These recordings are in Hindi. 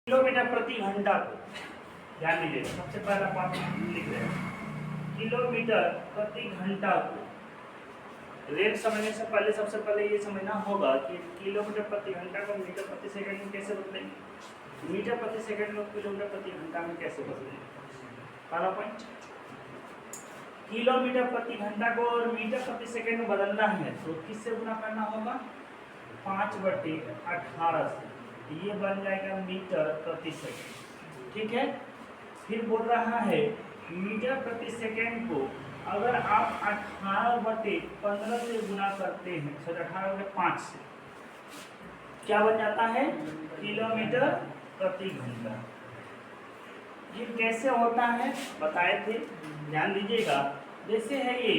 किलोमीटर प्रति घंटा को ध्यान दीजिए। सबसे पहला पार्ट लिख रहे हैं किलोमीटर प्रति घंटा को रेट समझने से पहले सबसे पहले ये समझना होगा कि किलोमीटर प्रति घंटा को मीटर प्रति सेकंड में कैसे बदलेंगे, मीटर प्रति सेकंड को किलोमीटर प्रति घंटा में कैसे बदलेंगे। पहला पॉइंट, किलोमीटर प्रति घंटा को और मीटर प्रति सेकंड में बदलना है तो किससे गुना करना होगा, 5/18 से, ये बन जाएगा मीटर प्रति सेकंड। ठीक है, फिर बोल रहा है मीटर प्रति सेकंड को अगर आप 18/15 से गुना करते हैं, 18/5 से, क्या बन जाता है, किलोमीटर प्रति घंटा। ये कैसे होता है बताए थे, ध्यान दीजिएगा। जैसे है ये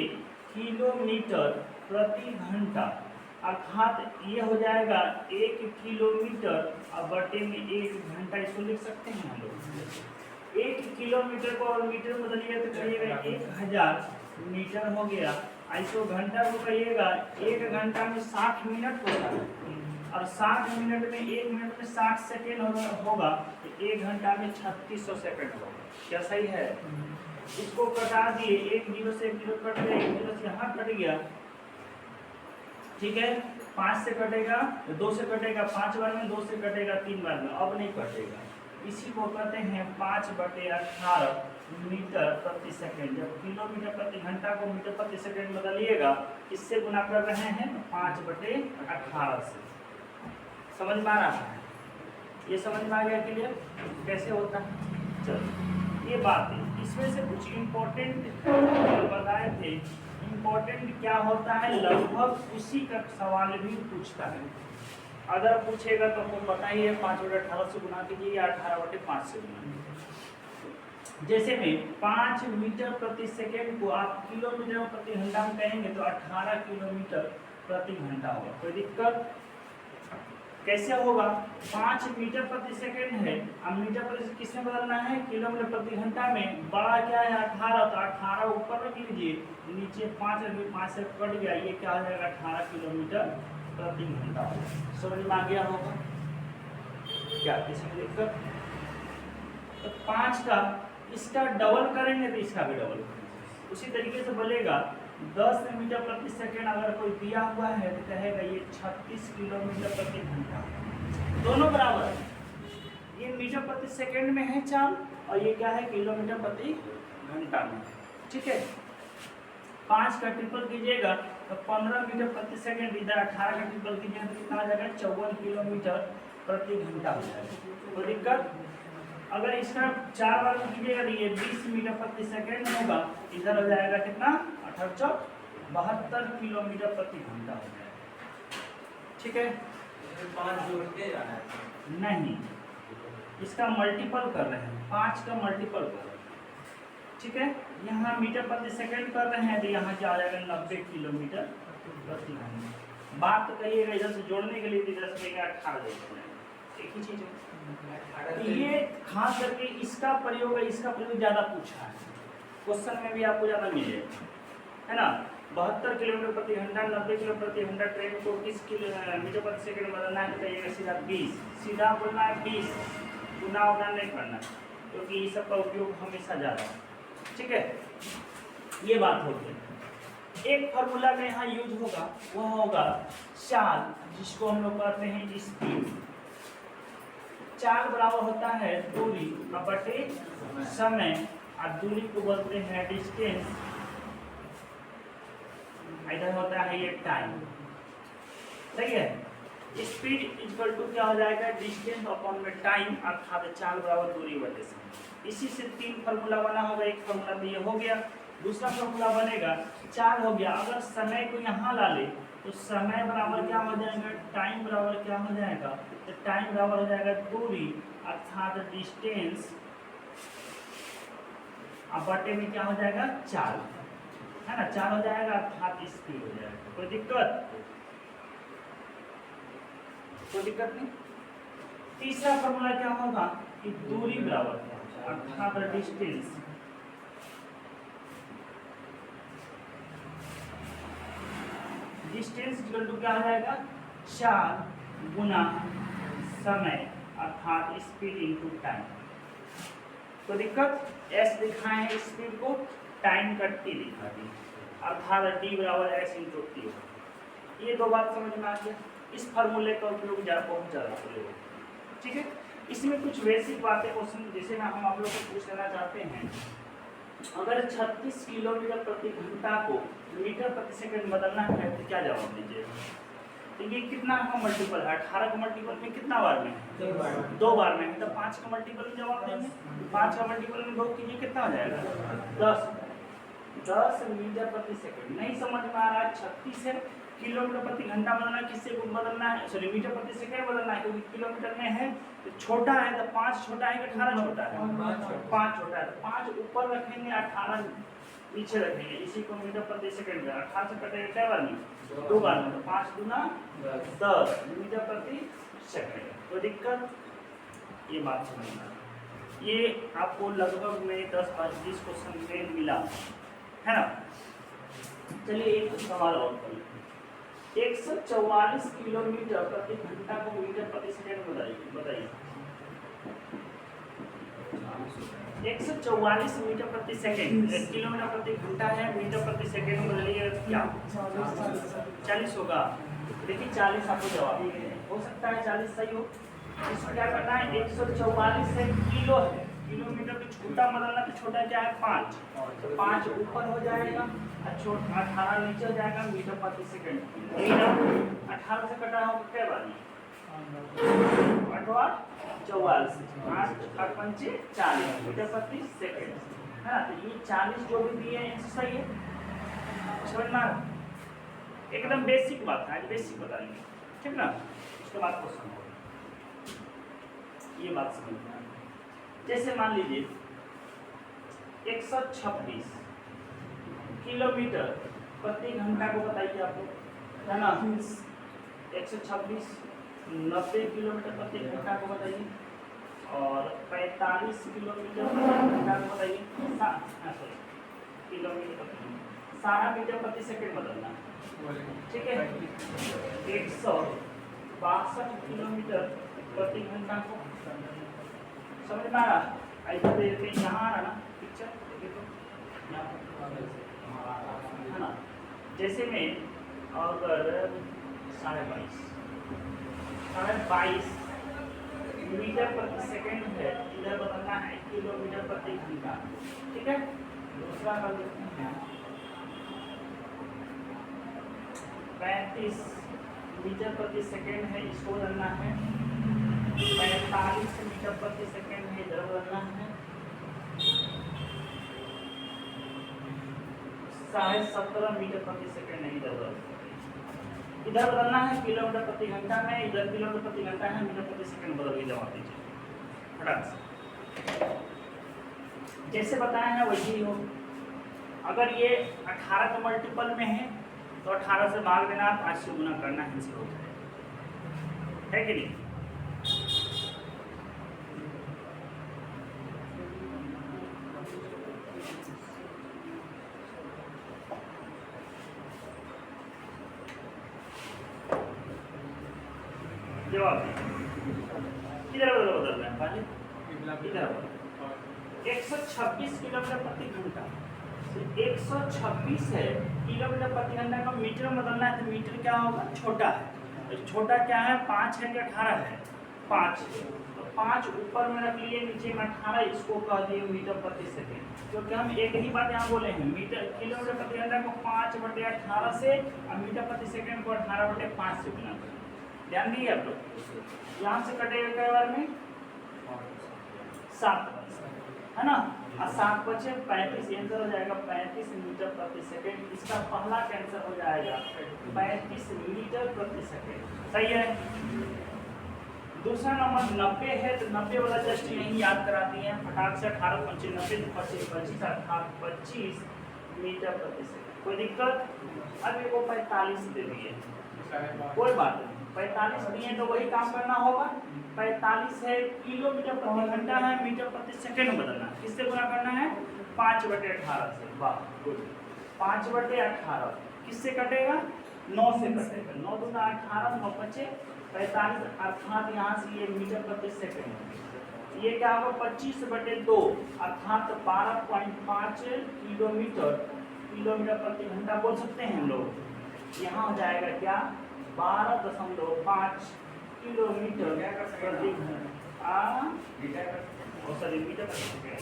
किलोमीटर प्रति घंटा, अर्थात ये हो जाएगा 1 किलोमीटर और बटे में 1 घंटा, इसको लिख सकते हैं हम लोग। 1 किलोमीटर को और मीटर में बदलिए तो कहिएगा 1000 मीटर हो गया। ऐसो घंटा को कहिएगा 1 घंटा में 60 मिनट होता है और 60 मिनट में 1 मिनट में 60 सेकेंड होगा तो 1 घंटा में 3600 सेकेंड होगा। क्या सही है? इसको कटा दिए, 1 जीरो से 1 जीरो कट गया, 1 जीरो से यहाँ कट गया। ठीक है, 5 से कटेगा, 2 से कटेगा, 5 बार में, 2 से कटेगा 3 बार में, अब नहीं कटेगा। इसी को कहते हैं 5/18 मीटर प्रति सेकंड। जब किलोमीटर प्रति घंटा को मीटर प्रति सेकंड बदलिएगा, इससे गुना कर रहे हैं 5/18 से। समझ में आ रहा है? ये समझ में आ गया क्लियर कैसे होता है? चलो ये बात है, इसमें से कुछ इम्पोर्टेंट बताए थे। इम्पोर्टेंट क्या होता है, लगभग उसी का सवाल भी पूछता है। अगर पूछेगा तो आपको पता ही है, 5/18 से गुना कीजिए या 18/5 से गुना कीजिए। जैसे में 5 मीटर प्रति सेकेंड को आप किलोमीटर प्रति घंटा में कहेंगे तो 18 किलोमीटर प्रति घंटा होगा। कोई दिक्कत? कैसे होगा? 5 मीटर प्रति सेकेंड है, अब मीटर प्रति किस में बदलना है, किलोमीटर प्रति घंटा में। बड़ा क्या है 18, तो 18 ऊपर रख लीजिए, नीचे 5 रखिए, 5 से कट गया, ये क्या हो जाएगा 18 किलोमीटर प्रति घंटा होगा। समझ में आ गया होगा क्या? इसमें दिक्कत? तो 5 का इसका डबल करेंगे तो इसका भी डबल करेंगे, उसी तरीके से बोलेगा 10 मीटर प्रति सेकेंड अगर कोई दिया हुआ है तो कहेगा ये 36 किलोमीटर प्रति घंटा। दोनों बराबर है, ये मीटर प्रति सेकेंड में है चाल और ये क्या है, किलोमीटर प्रति घंटा में। ठीक है, 5 का ट्रिपल कीजिएगा तो 15 मीटर प्रति सेकेंड, इधर 18 का ट्रिपल कीजिएगा तो कितना आ जाएगा, 54 किलोमीटर प्रति घंटा हो जाएगा। कोई दिक्कत? अगर इसका 4 बार में कीजिएगा तो ये 20 मीटर प्रति सेकेंड होगा, इधर हो जाएगा कितना, 72 किलोमीटर प्रति घंटा हो जाएगा। ठीक है, 5 जोड़ के जाना है, नहीं इसका मल्टीपल कर रहे हैं, 5 का मल्टीपल कर रहे हैं। ठीक है, यहाँ मीटर प्रति सेकेंड कर रहे हैं तो यहाँ क्या आ जाएगा, 90 किलोमीटर प्रति घंटा। बात तो कहिएगा इधर से जोड़ने के लिए, इधर से 18 एक ही चीज है। ये खास करके इसका प्रयोग है, इसका प्रयोग ज्यादा पूछा है, क्वेश्चन में भी आपको ज्यादा मिलेगा, है ना। 72 किलोमीटर प्रति घंटा, 90 किलोमीटर प्रति घंटा ट्रेन को किस मीटर प्रति सेकंड में बदलना है, बताइएगा सीधा 20, सीधा बोलना है 20, गुना उना नहीं करना, क्योंकि ये सब का उपयोग हमेशा ज़्यादा है। ठीक है, ये बात हो गई। एक फार्मूला में यहाँ यूज होगा, वह होगा चाल, जिसको हम लोग कहते हैं स्पीड। चाल बराबर होता है दूरी बटे समय, और दूरी को बोलते हैं डिस्टेंस, इधर होता है ये टाइम। सही है, स्पीड इक्वल टू क्या हो जाएगा, डिस्टेंस अपॉन में टाइम, अर्थात चाल बराबर दूरी बटे समय। इसी से 3 फार्मूला बना होगा। एक फार्मूला तो ये हो गया, दूसरा फार्मूला बनेगा, चाल हो गया। अगर समय को यहाँ ला ले तो समय बराबर क्या हो जाएगा, टाइम बराबर क्या हो जाएगा, तो टाइम बराबर हो जाएगा दूरी अर्थात डिस्टेंस, अब बटे में क्या हो जाएगा, चाल, है ना, चाल हो जाएगा अर्थात स्पीड हो जाएगा। कोई दिक्कत? कोई दिक्कत नहीं। तीसरा फॉर्मूला क्या होगा कि दूरी बराबर अर्थात डिस्टेंस, डिस्टेंस इक्वल टू क्या हो जाएगा, चाल गुना समय अर्थात स्पीड इनटू टाइम। तो दिक्कत s दिखाए हैं स्पीड को, टाइम का t दिखा दी, अर्थात d बराबर s इंटू टी। ये दो बात समझ में आ गया। इस फार्मूले का उपयोग बहुत ज़्यादा करेगा, ठीक है। इसमें कुछ बेसिक बातें क्वेश्चन जैसे ना हम आप लोग को पूछ लेना चाहते हैं, अगर 36 किलोमीटर प्रति घंटा को मीटर प्रति सेकंड बदलना है तो क्या जवाब दीजिएगा? तो ये कितना का मल्टीपल है? 18 का मल्टीपल में कितना बार में? 2 बार में। तो 5 का मल्टीपल में जवाब देंगे, 5 का मल्टीपल में 2 कीजिए, कितना हो जाएगा? 10 मीटर प्रति सेकंड। नहीं समझ में आ रहा है? 36 है, किलोमीटर प्रति घंटा बदलना है, किससे बदलना है? सॉरी, मीटर प्रति सेकंड बदलना है, क्योंकि किलोमीटर में है तो छोटा है, तो 5 छोटा है कि 18 छोटा है? 5 छोटा है, तो 5 ऊपर रखेंगे, 18 नीचे रखेंगे। इसी को मीटर प्रति सेकंड में 18 से कटेगा क्या बार में? 2 बार में। तो 5 दूना 10 मीटर प्रति सेकंड। तो दिक्कत ये बात समझना, ये आपको लगभग में 10-20 क्वेश्चन में मिला है ना। चलिए एक सवाल और कर लेते हैं। 144 किलोमीटर प्रति घंटा को मीटर प्रति सेकंड बताइए। 144 मीटर प्रति सेकंड, किलोमीटर प्रति घंटा है, मीटर प्रति सेकंड में बदलिए क्या? 40 होगा। देखिए 40 आपको जवाब हो सकता है 40 सही हो। इसमें क्या करना है? 144 से किलो है, किलोमीटर को छोटा बदलना, तो छोटा क्या है? 5, तो 5 ऊपर हो जाएगा और छोटा 18 नीचे हो जाएगा, मीटर प्रति सेकंड। 18 से कटा होगा क्या बार? 44, 8 पंचे 40 मीटर प्रति सेकंड है ना। तो ये 40 जो भी दिए हैं सही है, समझ में आ रहा? एकदम बेसिक बात है, आज बेसिक बताएंगे, ठीक ना। उसके बाद क्वेश्चन होगा, ये बात समझ में आ रही। जैसे मान लीजिए 126 किलोमीटर प्रति घंटा को बताइए आप लोग, है ना। 126 90 किलोमीटर प्रति घंटा को बताइए, और 45 किलोमीटर प्रति घंटा को बताइए। किलोमीटर सारा मीटर प्रति सेकंड बदलना, ठीक है। 162 किलोमीटर प्रति घंटा को समझ में आ रहा? इधर देखते हैं, यहाँ आ रहा ना पिक्चर, है ना। जैसे में अगर 22.5 मीटर प्रति सेकंड है, इधर बदलना है किलोमीटर प्रति घंटा, ठीक है। दूसरा कर देते हैं 35 मीटर प्रति सेकंड है, इसको बदलना है 45 मीटर प्रति सेकंड है, इधर बदलना है 17.5 मीटर प्रति सेकंड है, इधर बदलना है किलोमीटर प्रति घंटा में, इधर किलोमीटर प्रति घंटा है, मीटर प्रति सेकंड बदल के जवाब दीजिए फटाक से। जैसे बताया है वैसे ही हो। अगर ये 18 का मल्टीपल में है तो 18 से भाग देना, 5 से गुना करना है, इसको है कि नहीं। जवाब किधर बदल रहे हैं पहले, इधर 126 किलोमीटर प्रति घंटा, 126 है किलोमीटर प्रति घंटा का मीटर में बदलना है, तो मीटर क्या होगा? छोटा है, तो छोटा क्या है? 5 है कि 18 है? 5, तो 5 ऊपर में रख लिए, नीचे में 18, इसको कह दिए मीटर प्रति सेकंड। क्योंकि हम एक ही बात यहाँ बोले हैं, मीटर किलोमीटर प्रति घंटा को 5/18 से और मीटर प्रति सेकंड को 18/5 से गुना करें। ध्यान दिए आप लोग। यहाँ से कटेगा कई बार में? 7 है ना, और 7 बचे 35, आंसर हो जाएगा 35 मीटर प्रति सेकंड। इसका पहला कैंसर हो जाएगा 35 मीटर प्रति सेकंड, सही है। दूसरा नंबर 90 है, तो 90 वाला जस्ट यही याद करा दिए हैं फटाक से। 18 पंचे 90, 25 अर्थात 25 मीटर प्रति सेकंड। कोई दिक्कत? अब ये को 45 दे दिए, कोई बात नहीं, 45 दिए तो वही काम करना होगा। 45 है किलोमीटर प्रति घंटा है, मीटर प्रति सेकंड बदलना, किससे गुना करना है? 5/18 से। वाह गुड, 5/18 किससे कटेगा? 9 से कटेगा। 9 दूना 18, 9 बचे 45 अर्थात यहाँ से ये मीटर प्रति सेकंड है। ये क्या होगा 25/2 अर्थात 12.5 किलोमीटर प्रति घंटा बोल सकते हैं हम लोग। यहाँ हो जाएगा क्या 12.5 किलोमीटर प्रति घंटा सॉरी मीटर प्रति सेकंड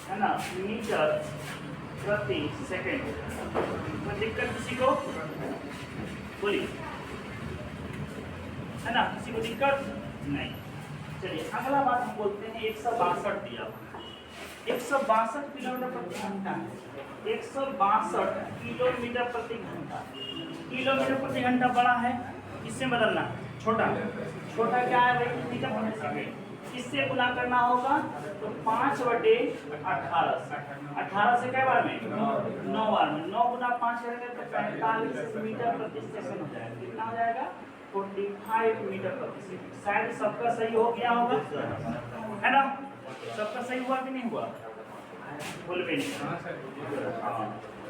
है ना, मीटर प्रति सेकंड। कोई दिक्कत किसी को बोलिए, है ना, किसी को दिक्कत नहीं। चलिए अगला बात हम बोलते हैं 162 दिया 162 किलोमीटर प्रति घंटा है। 162 किलोमीटर प्रति घंटा, किलोमीटर प्रति घंटा बड़ा है, किससे बदलना है? छोटा छोटा क्या है भाई मीटर प्रति सेकंड, किससे गुना करना होगा तो 5/18 से क्या बार में 9 बार में 9 गुना 5 करेंगे तो 45 मीटर प्रति सेकंड हो जाएगा। कितना हो जाएगा 45 मीटर प्रति सेकंड। शायद सबका सही हो गया होगा, है ना, सबका सही हुआ कि नहीं हुआ बोल भी नहीं।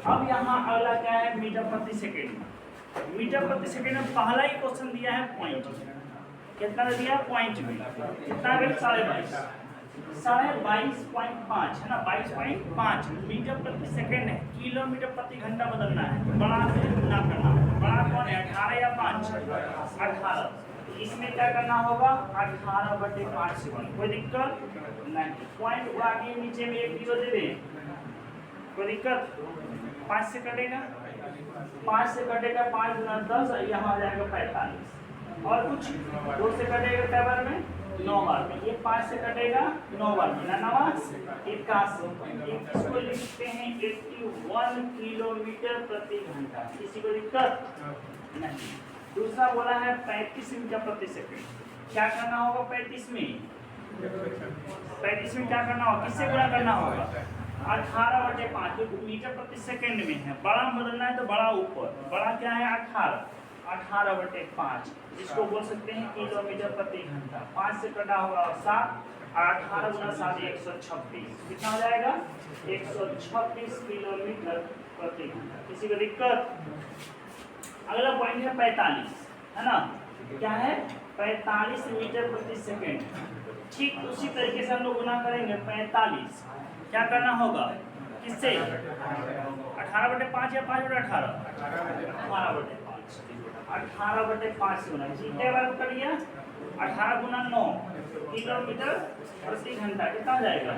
अब यहाँ अगला क्या है मीटर प्रति सेकंड। मीटर प्रति सेकंड में पहला ही क्वेश्चन दिया है पॉइंट, कितना दिया है पॉइंट में, कितना है 22.5 है ना, 22.5 मीटर प्रति सेकंड है। किलोमीटर प्रति घंटा बदलना है, बड़ा से गुना करना है। बड़ा कौन है 18 या 5 18, इसमें क्या करना होगा 18/5 से गुना। कोई दिक्कत नहीं, पॉइंट उड़ा के नीचे में 1 जीरो दे दें, कोई दिक्कत। 5 से कटेगा 5 से कटेगा 5 गुना 10, यहाँ आ जाएगा 45। और कुछ 2 से कटेगा क्या बार में 9 बार में, ये 5 से कटेगा 9 बार में, 81। इसको लिखते हैं 81 किलोमीटर प्रति घंटा। किसी को दिक्कत नहीं। दूसरा बोला है 35 मीटर प्रति सेकंड। क्या करना होगा 35 में क्या करना होगा, किससे गुणा करना होगा 18/5 मीटर प्रति सेकंड में है। बड़ा बदलना है तो बड़ा ऊपर, बड़ा क्या है 18/5, इसको बोल सकते हैं किलोमीटर प्रति घंटा। 5 से कटा होगा 7, 18 गुना 7 126, कितना हो जाएगा 126 किलोमीटर प्रति घंटा। किसी को दिक्कत। अगला पॉइंट है 45, है ना, क्या है 45 मीटर प्रति सेकंड। ठीक उसी तरीके से हम लोग गुना करेंगे 45, क्या करना होगा किससे 18/5 या 5/18 18/5 से गुना। कितने बार कर लिया 18 गुना 9 किलोमीटर प्रति घंटा, कितना हो जाएगा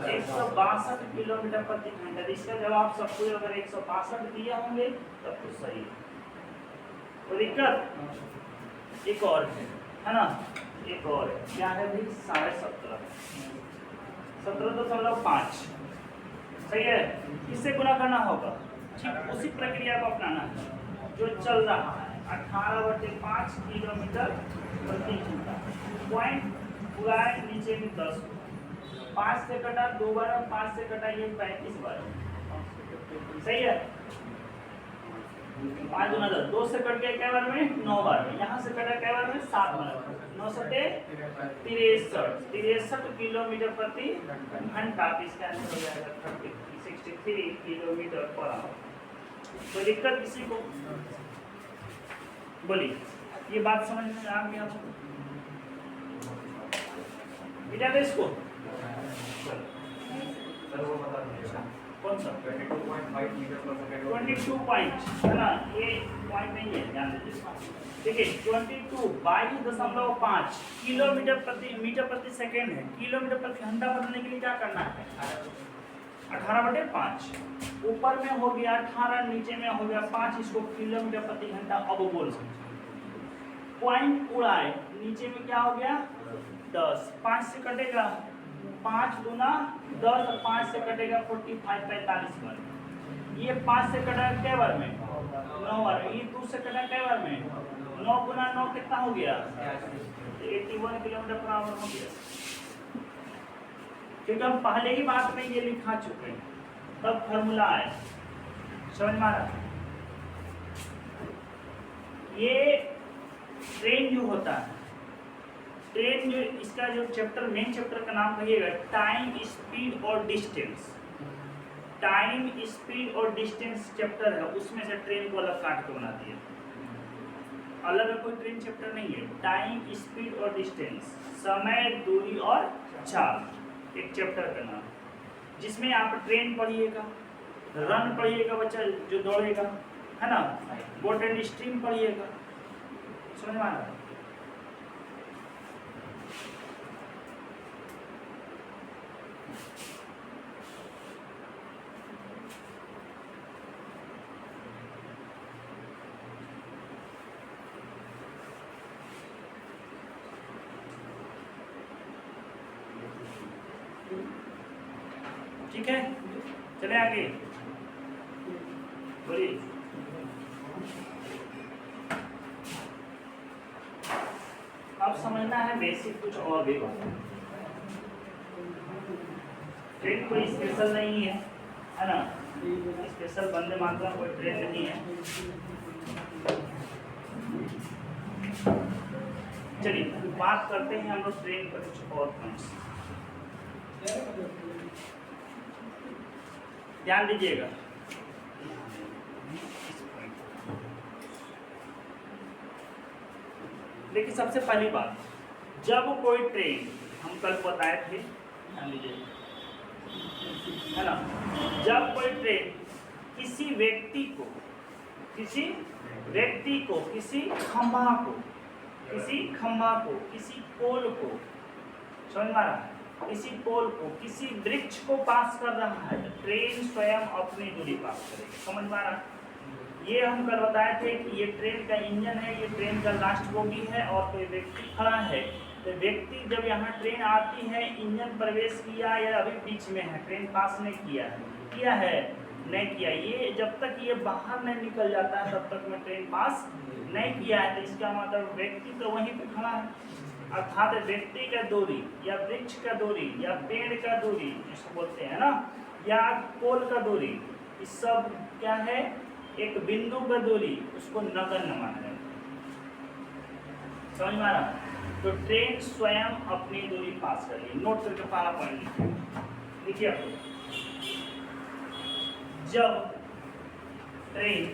162 किलोमीटर प्रति घंटा। इसका जवाब सबको अगर 162 दिए होंगे तब तो सही है, कोई दिक्कत। एक और है ना, एक और क्या है भाई 17.5 17.5 सही है। इससे गुना करना होगा, ठीक उसी प्रक्रिया को अपनाना है जो चल रहा है। 18/5 किलोमीटर प्रति घंटा, पॉइंट पूरा है नीचे में 10, 5 से कटा 2 बार, 5 से कटा ये 35 बार, सही है। 5 गुना 10, 2 से कट गया क्या बार में 9 बार में, यहाँ से कटा क्या बार में 7 बार, 9 सटे 63 किलोमीटर प्रति घंटा। इसका आंसर हो जाएगा 63 किलोमीटर पर आवर। कोई दिक्कत किसी को बोलिए, ये बात समझ में आ गया आपको, मिटा दे इसको। कौन सा 22 पॉइंट है ना, ये पॉइंट नहीं है, ध्यान दीजिए। देखिए 22.5 किलोमीटर प्रति मीटर प्रति सेकेंड है। किलोमीटर प्रति घंटा बदलने के लिए क्या करना है 18/5, ऊपर में हो गया 18, नीचे में हो गया 5, इसको किलोमीटर प्रति घंटा अब बोल सकते। पॉइंट उड़ाए, नीचे में क्या हो गया 10, 5 से कटेगा 5 गुना 10, 5 से कटेगा 45 बार। ये 5 से कटा क्या बार में 9 बार, ये 2 से कटा क्या बार में 9 गुना 9 कितना हो गया 81 किलोमीटर पर आवर हो गया। क्योंकि हम पहले ही बात में ये लिखा चुके हैं, तब फॉर्मूला आया, समझ में आ रहा। ये ट्रेन जो होता है, ट्रेन जो इसका जो चैप्टर मेन चैप्टर का नाम कहिएगा टाइम स्पीड और डिस्टेंस। टाइम स्पीड और डिस्टेंस चैप्टर है, उसमें से ट्रेन को अलग काट के बना दिया। अलग कोई ट्रेन चैप्टर नहीं है। टाइम, स्पीड और डिस्टेंस, समय, दूरी और चाल, एक चैप्टर का नाम, जिसमें आप ट्रेन पढ़िएगा, रन पढ़िएगा, बच्चा जो दौड़ेगा, है ना, बोट एंड स्ट्रीम पढ़िएगा। समझ में आ रहा है? ठीक है, चले आगे, बोलिए। अब समझना है बेसिक कुछ और भी बात। ट्रेन कोई स्पेशल नहीं है ना, स्पेशल वंदे मातरम कोई ट्रेन नहीं है। चलिए बात करते हैं हम लोग ट्रेन पर कुछ और पॉइंट्स। ध्यान दीजिएगा, देखिए सबसे पहली बात, जब कोई ट्रेन, हम कल बताए थे, ध्यान दीजिए, है ना, जब कोई ट्रेन किसी व्यक्ति को, किसी खंभा को, किसी पोल को, समझ में आ रहा है, किसी पोल को, किसी वृक्ष को पास कर रहा है, तो ट्रेन स्वयं अपनी दूरी पास करेगी। समझ में आ रहा है? ये हम कल बताए थे कि ये ट्रेन का इंजन है, ये ट्रेन का लास्ट बोगी है, और कोई व्यक्ति खड़ा है, तो व्यक्ति जब यहाँ ट्रेन आती है, इंजन प्रवेश किया या अभी बीच में है, ट्रेन पास नहीं किया है नहीं किया, ये जब तक ये बाहर नहीं निकल जाता है तब तक में ट्रेन पास नहीं किया है, तो इसका मतलब व्यक्ति तो वहीं पे खड़ा है। अर्थात व्यक्ति का दूरी या वृक्ष का दूरी या पेड़ का दूरी जिसको बोलते हैं ना, या पोल का दूरी, इस सब क्या है, एक बिंदु का दूरी, उसको नगण्य माना जाता है। समझ में आ रहा? तो ट्रेन स्वयं अपनी दूरी पास कर रही है। नोट करके पहला पॉइंट लिखिए आपको, जब ट्रेन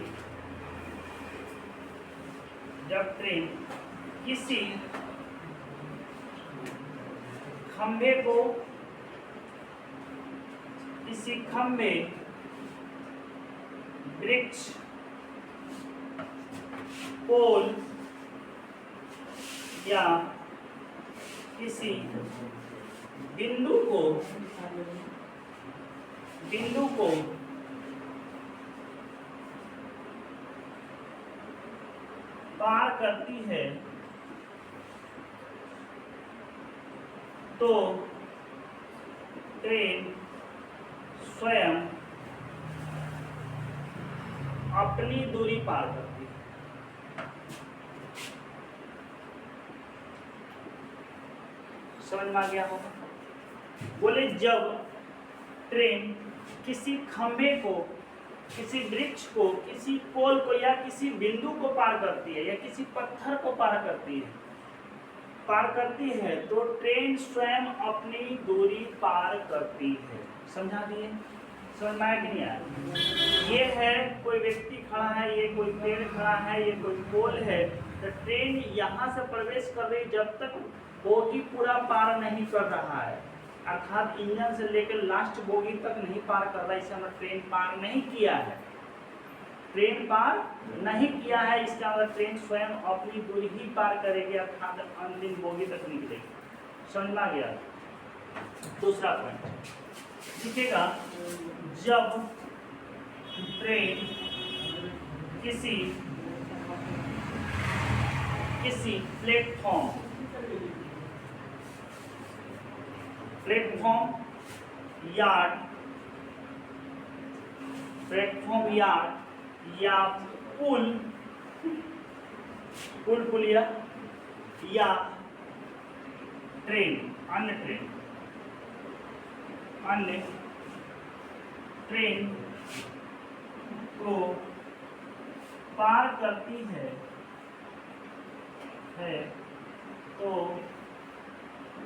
किसी खंभे, वृक्ष, पोल या किसी बिंदु को पार करती है, तो ट्रेन स्वयं अपनी दूरी पार करती है। समझ में आ गया होगा? बोले जब ट्रेन किसी खंभे को, किसी वृक्ष को, किसी पोल को या किसी बिंदु को पार करती है या किसी पत्थर को पार करती है, तो ट्रेन स्वयं अपनी दूरी पार करती है। समझा दिए? समझ में आया कि नहीं आया? ये है कोई व्यक्ति खड़ा है, ये कोई पेड़ खड़ा है, ये कोई पोल है, तो ट्रेन यहाँ से प्रवेश कर रही जब तक बोगी पूरा पार नहीं कर रहा है, अर्थात इंजन से लेकर लास्ट बोगी तक नहीं पार कर रहा है, इसका मतलब ट्रेन पार नहीं किया है। ट्रेन पार नहीं किया है, इसका मतलब ट्रेन स्वयं अपनी दूरी ही पार करेगी, अर्थात अंतिम बोगी तक निकलेगी। समझ में आ गया? दूसरा पॉइंट लिखिएगा, जब ट्रेन किसी प्लेटफॉर्म यार्ड या पुलिया या अन्य ट्रेन को पार करती है तो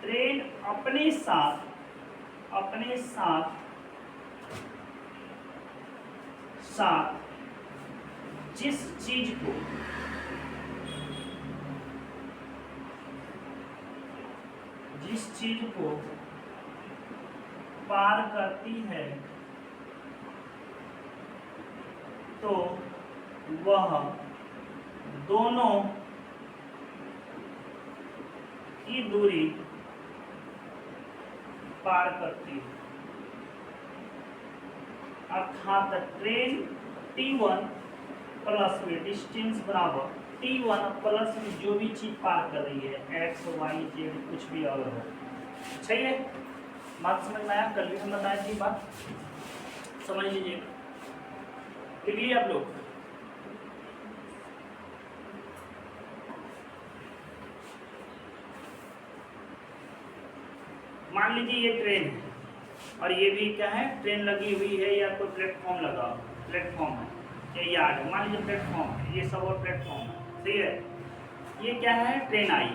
ट्रेन अपने साथ जिस चीज जिस चीज को पार करती है तो वह दोनों की दूरी पार करती है। अर्थात ट्रेन T1 प्लस में डिस्टेंस बराबर T1 प्लस में जो भी चीज पार कर रही है x y z कुछ भी और हो। सही है, बात समझ में आया? कल भी हम बताए थी बात, समझ लीजिए। लिख लिए आप लोग? मान लीजिए ये ट्रेन है और ये भी क्या है, ट्रेन लगी हुई है या कोई प्लेटफॉर्म लगा, प्लेटफॉर्म है या यार्ड है, मान लीजिए प्लेटफॉर्म है, ये सब और प्लेटफॉर्म है। सही है, ये क्या है, ट्रेन आई,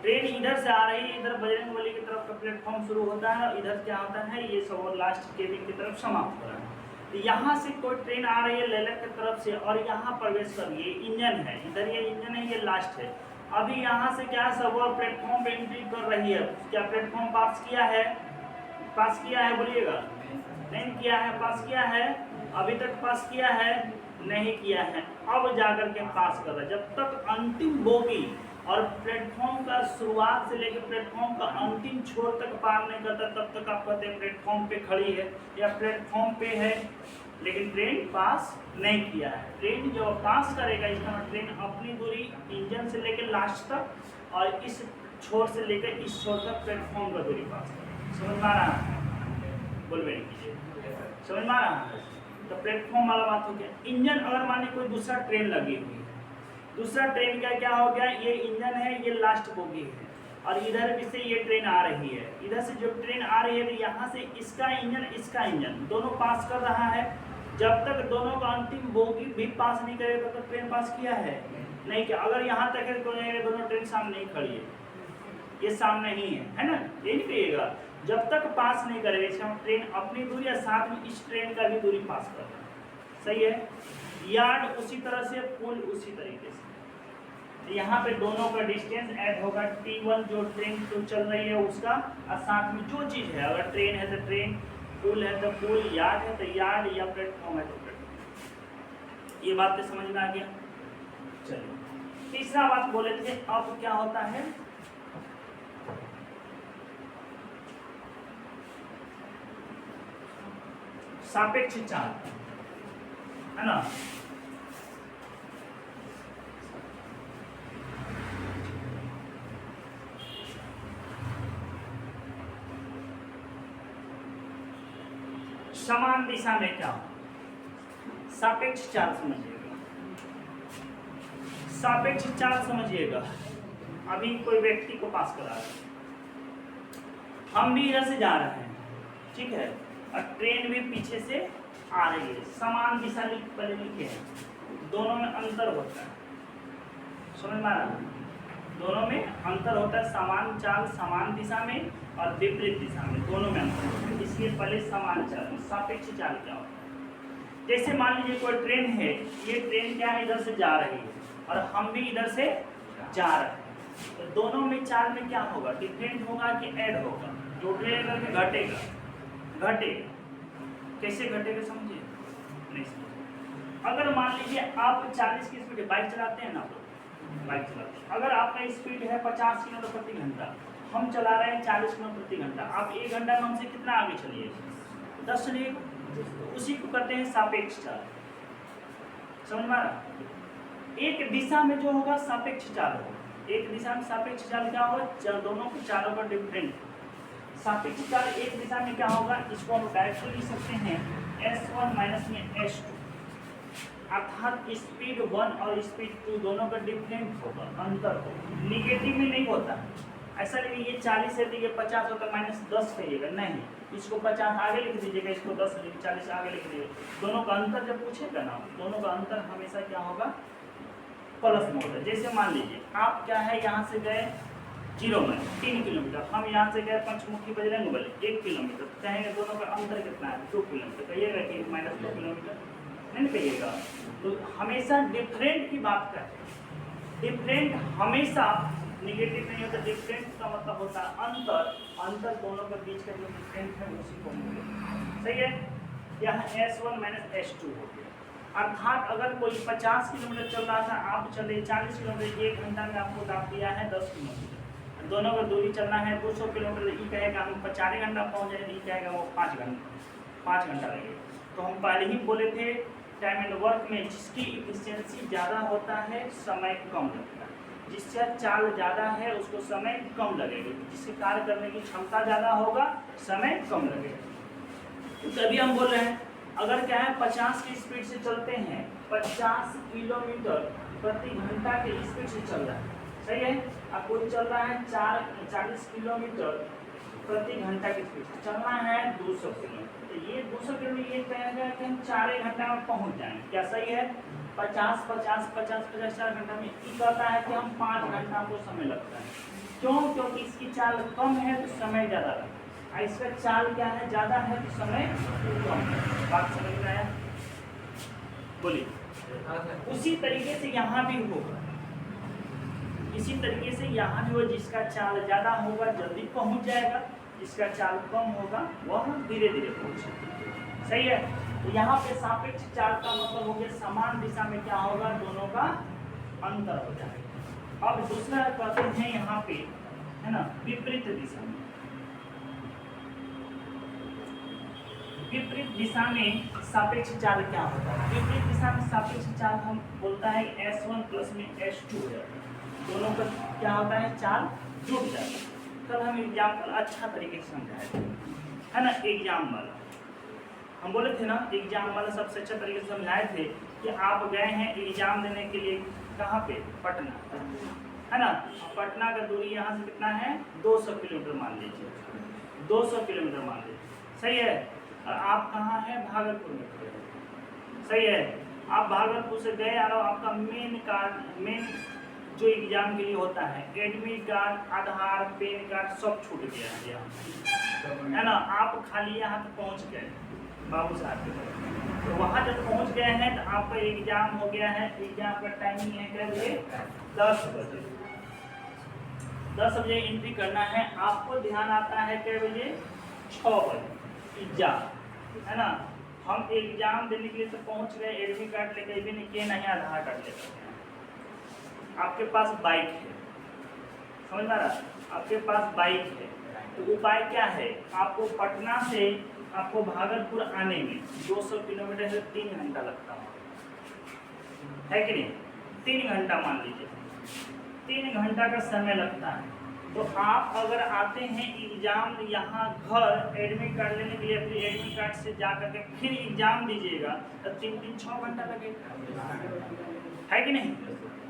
ट्रेन इधर से आ रही है, इधर बजरंगबली की तरफ का प्लेटफॉर्म शुरू होता है और इधर क्या होता है, ये सब और लास्ट केबिन की तरफ समाप्त हो रहा है। तो यहाँ से कोई ट्रेन आ रही है लेलक की तरफ से और यहाँ प्रवेश कर रही है, इंजन है, इधर ये इंजन है, ये लास्ट है। अभी यहाँ से क्या सब और प्लेटफॉर्म पे एंट्री कर रही है, क्या प्लेटफॉर्म पास किया है? पास किया है, बोलिएगा। नहीं किया है, पास किया है? अभी तक पास किया है? नहीं किया है। अब जाकर के पास कर रहा है। जब तक अंतिम बोगी और प्लेटफॉर्म का शुरुआत से लेकर प्लेटफॉर्म का अंतिम छोर तक पार नहीं करता, तब तक आप कहते हैं प्लेटफॉर्म पे खड़ी है या प्लेटफॉर्म पे है, लेकिन ट्रेन पास नहीं किया है। ट्रेन जब पास करेगा, इसका मतलब ट्रेन अपनी दूरी इंजन से लेकर लास्ट तक और इस छोर से लेकर इस छोर तक प्लेटफॉर्म का दूरी पास करेगा। समझ में आ रहा है? बोलबे नहीं कीजिए, समझ में आ रहा है? तो प्लेटफॉर्म वाला बात हो गया। इंजन अगर माने कोई दूसरा ट्रेन लगी हुई है, दूसरा ट्रेन का क्या हो गया, ये इंजन है, ये लास्ट बोगी है और इधर भी से ये ट्रेन आ रही है, इधर से जो ट्रेन आ रही है तो यहाँ से इसका इंजन दोनों पास कर रहा है। जब तक दोनों का अंतिम बोगी भी पास नहीं करेगा तब तक ट्रेन पास किया है नहीं किया। अगर यहाँ तक है तो दोनों ट्रेन सामने ही खड़ी है, ये सामने ही है ना, ये नहीं कहिएगा। जब तक पास नहीं करेगा, इसका ट्रेन अपनी दूरी या साथ में इस ट्रेन का भी दूरी पास कर रहा है। सही है, यार्ड उसी तरह से, पुल उसी तरीके से। यहाँ पे दोनों का डिस्टेंस ऐड होगा, T1 जो ट्रेन तो चल रही है उसका, और साथ में जो चीज़ है, अगर ट्रेन है तो ट्रेन, पुल है तो पुल, यार्ड है तो यार्ड, या प्लेटफॉर्म है तो प्लेटफॉर्म। ये बात तो समझ में आ गया। चलिए तीसरा बात बोले थे, अब क्या होता है, सापेक्ष चाल, है ना। समान दिशा में क्या हो, सापेक्ष चाल समझिएगा, सापेक्ष चाल समझिएगा। अभी कोई व्यक्ति को पास करा रहे हैं, हम भी इधर से जा रहे हैं, ठीक है, और ट्रेन भी पीछे से आ रही है, समान दिशा पहले लिखे हैं, दोनों में अंतर होता है। समझ में आ रहा है? दोनों में अंतर होता है, समान चाल समान दिशा में और विपरीत दिशा में, दोनों में अंतर होता है। इसलिए पहले समान चाल, सापेक्ष चाल क्या होता है। जैसे मान लीजिए कोई ट्रेन है, ये ट्रेन क्या है, इधर से जा रही है और हम भी इधर से जा रहे हैं, तो दोनों में चाल में क्या होगा, डिफरेंट होगा कि ऐड होगा, जोड़ेगा कि घटेगा, घटेगा। कैसे घटेगा समझिए, नहीं समझिए। अगर मान लीजिए आप 40 की स्पीड, बाइक चलाते हैं ना, बाइक चलाते हैं, अगर आपका स्पीड है 50 किलोमीटर प्रति घंटा, हम चला रहे हैं 40 किलोमीटर प्रति घंटा, आप 1 घंटा में हमसे कितना आगे चलिए, 10 चलिए, उसी को कहते हैं सापेक्ष चाल। समझ में आ रहा? एक दिशा में जो होगा सापेक्ष चाल होगा, एक दिशा में सापेक्ष चाल क्या होगा, दोनों के चालों का डिफरेंट। सापेक्ष चाल एक दिशा में क्या होगा, इसको हम डायरेक्टली लिख सकते हैं S1 माइनस में S2, अर्थात स्पीड 1 और स्पीड 2 दोनों का डिफरेंट होगा, अंतर होगा, निगेटिव में नहीं होता। ऐसा नहीं ये 40 है तो ये 50 होता, -10 कहिएगा, नहीं, इसको 50 आगे लिख दीजिएगा, इसको 10 40 आगे लिख दीजिएगा। दोनों का अंतर जब पूछेगा ना, दोनों का अंतर हमेशा क्या होगा, प्लस में होता है। जैसे मान लीजिए आप क्या है, यहाँ से गए 0 में 3 किलोमीटर, हम यहाँ से गए पंचमुखी बजरंगबली 1 किलोमीटर, कहेंगे दोनों का अंतर कितना है, 2 किलोमीटर, कहिएगा कि -2 किलोमीटर, नहीं कहिएगा। तो हमेशा डिफरेंट की बात करते हैं, डिफरेंट हमेशा निगेटिव नहीं होता, डिफरेंट का मतलब होता है अंतर, अंतर दोनों के बीच का जो डिफरेंस है उसी को हम बोलेंगे। सही है, यहाँ S1 माइनस S2 हो गया। अर्थात अगर कोई 50 किलोमीटर चल रहा था, आप चले 40 किलोमीटर, 1 घंटा में आपको दाब दिया है 10 किलोमीटर, दोनों का दूरी चलना है 200 किलोमीटर, ये कहेगा हम 4 घंटा पहुँच जाए, ये कहेगा वो 5 घंटा लगेगा। तो हम पहले ही बोले थे टाइम एंड वर्क में जिसकी इफिशियंसी ज़्यादा होता है समय कम लगता है, जिसका चाल ज़्यादा है उसको समय कम लगेगा, जिससे कार्य करने की क्षमता ज़्यादा होगा समय कम लगेगा। तभी हम बोल रहे हैं अगर क्या है 50 की स्पीड से चलते हैं, 50 किलोमीटर प्रति घंटा के स्पीड से चल रहा है, सही है, अब कोई चल रहा है 40 किलोमीटर प्रति घंटा की स्पीड से चलना है 200 किलोमीटर, तो ये 200 किलोमीटर ये कहेगा कि हम 4 घंटा में पहुंच जाएंगे, क्या सही है? 50 4 घंटा में ये कहता है कि हम 5 घंटा को समय लगता है। क्यों? क्योंकि इसकी चाल कम है तो समय ज़्यादा लगता है, और इसका चाल क्या है ज़्यादा है तो समय कम है। बात समझ में आया? बोलिए। उसी तरीके से यहाँ भी होगा, इसी तरीके से यहाँ भी हो, जिसका चाल ज़्यादा होगा जल्दी पहुँच जाएगा, जिसका चाल कम होगा वह धीरे धीरे पहुँचेगा। सही है, तो यहाँ पे सापेक्ष चाल का मतलब हो गया समान दिशा में क्या होगा, दोनों का अंतर हो जाएगा। अब दूसरा कहते हैं यहाँ पे है ना विपरीत दिशा में, विपरीत दिशा में सापेक्ष चाल क्या होता है? विपरीत दिशा में सापेक्ष चाल हम बोलता है S1 प्लस में S2 है, दोनों का क्या होता है चाल जुड़ जाता है। कल हम एग्जाम्पल अच्छा तरीके से समझाए थे, है ना, एग्जाम वाला हम बोले थे ना, एग्जाम वाला सबसे अच्छा तरीके से समझाए थे कि आप गए हैं एग्जाम देने के लिए कहाँ पे, पटना, है ना, पटना का दूरी यहाँ से कितना है 200 किलोमीटर मान लीजिए, 200 किलोमीटर मान लीजिए, सही है। और आप कहाँ हैं, भागलपुर में खड़े हैं, सही है, आप भागलपुर से गए और आपका मेन जो एग्जाम के लिए होता है एडमिट कार्ड, आधार, पैन कार्ड सब छूट गया है यहाँ, है ना, आप खाली यहाँ तक पहुँच गए बाबू साहब के पास, तो वहाँ जब पहुँच गए हैं तो आपका एग्जाम हो गया है, एग्जाम का टाइमिंग है क्या बजे, 10 बजे, 10 बजे एंट्री करना है, आपको ध्यान आता है क्या बजे, 6 बजे एग्जाम, है ना, हम एग्जाम देने के लिए तो पहुँच गए, एडमिट कार्ड लेके भी नहीं किए, नहीं आधार कार्ड लेकर, आपके पास बाइक है, समझ में आ रहा, आपके पास बाइक है, तो उपाय क्या है, आपको पटना से आपको भागलपुर आने में 200 किलोमीटर से 3 घंटा लगता है कि नहीं, 3 घंटा मान लीजिए, 3 घंटा का समय लगता है। तो आप अगर आते हैं एग्जाम यहाँ घर एडमिट कार्ड लेने के लिए, फिर एडमिट कार्ड से जा करके फिर एग्जाम दीजिएगा तो 3-6 घंटा लगेगा, है कि नहीं?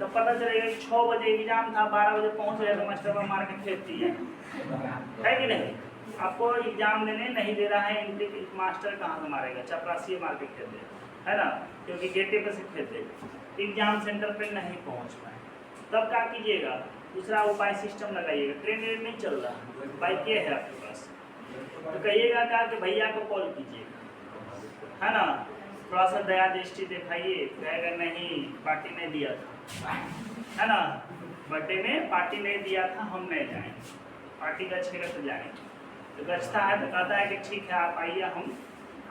तो पता चलेगा 6 बजे एग्जाम था, 12 बजे पहुँच गया तो मास्टर मार के फेंक दिए, है कि नहीं? आपको एग्जाम देने नहीं दे रहा है, इनके मास्टर कहाँ से मारेगा, चपरासी मार के खेल दे, है ना, क्योंकि गेटे पर से खेल देगा, एग्जाम सेंटर पे नहीं पहुँच पाए, तब क्या कीजिएगा, दूसरा उपाय सिस्टम लगाइएगा, ट्रेन नहीं चल रहा, बाइक ये है आपके पास, तो कहिएगा क्या कि भैया को कॉल कीजिएगा, है ना, थोड़ा सा दया दृष्टि दिखाइए, कहेगा नहीं पार्टी नहीं दिया था, है ना, बर्थडे में पार्टी नहीं दिया था, हम नहीं जाएंगे, पार्टी गच्छेगा तो जाएंगे, तो गच्छता है तो कहता है कि ठीक है आप आइए हम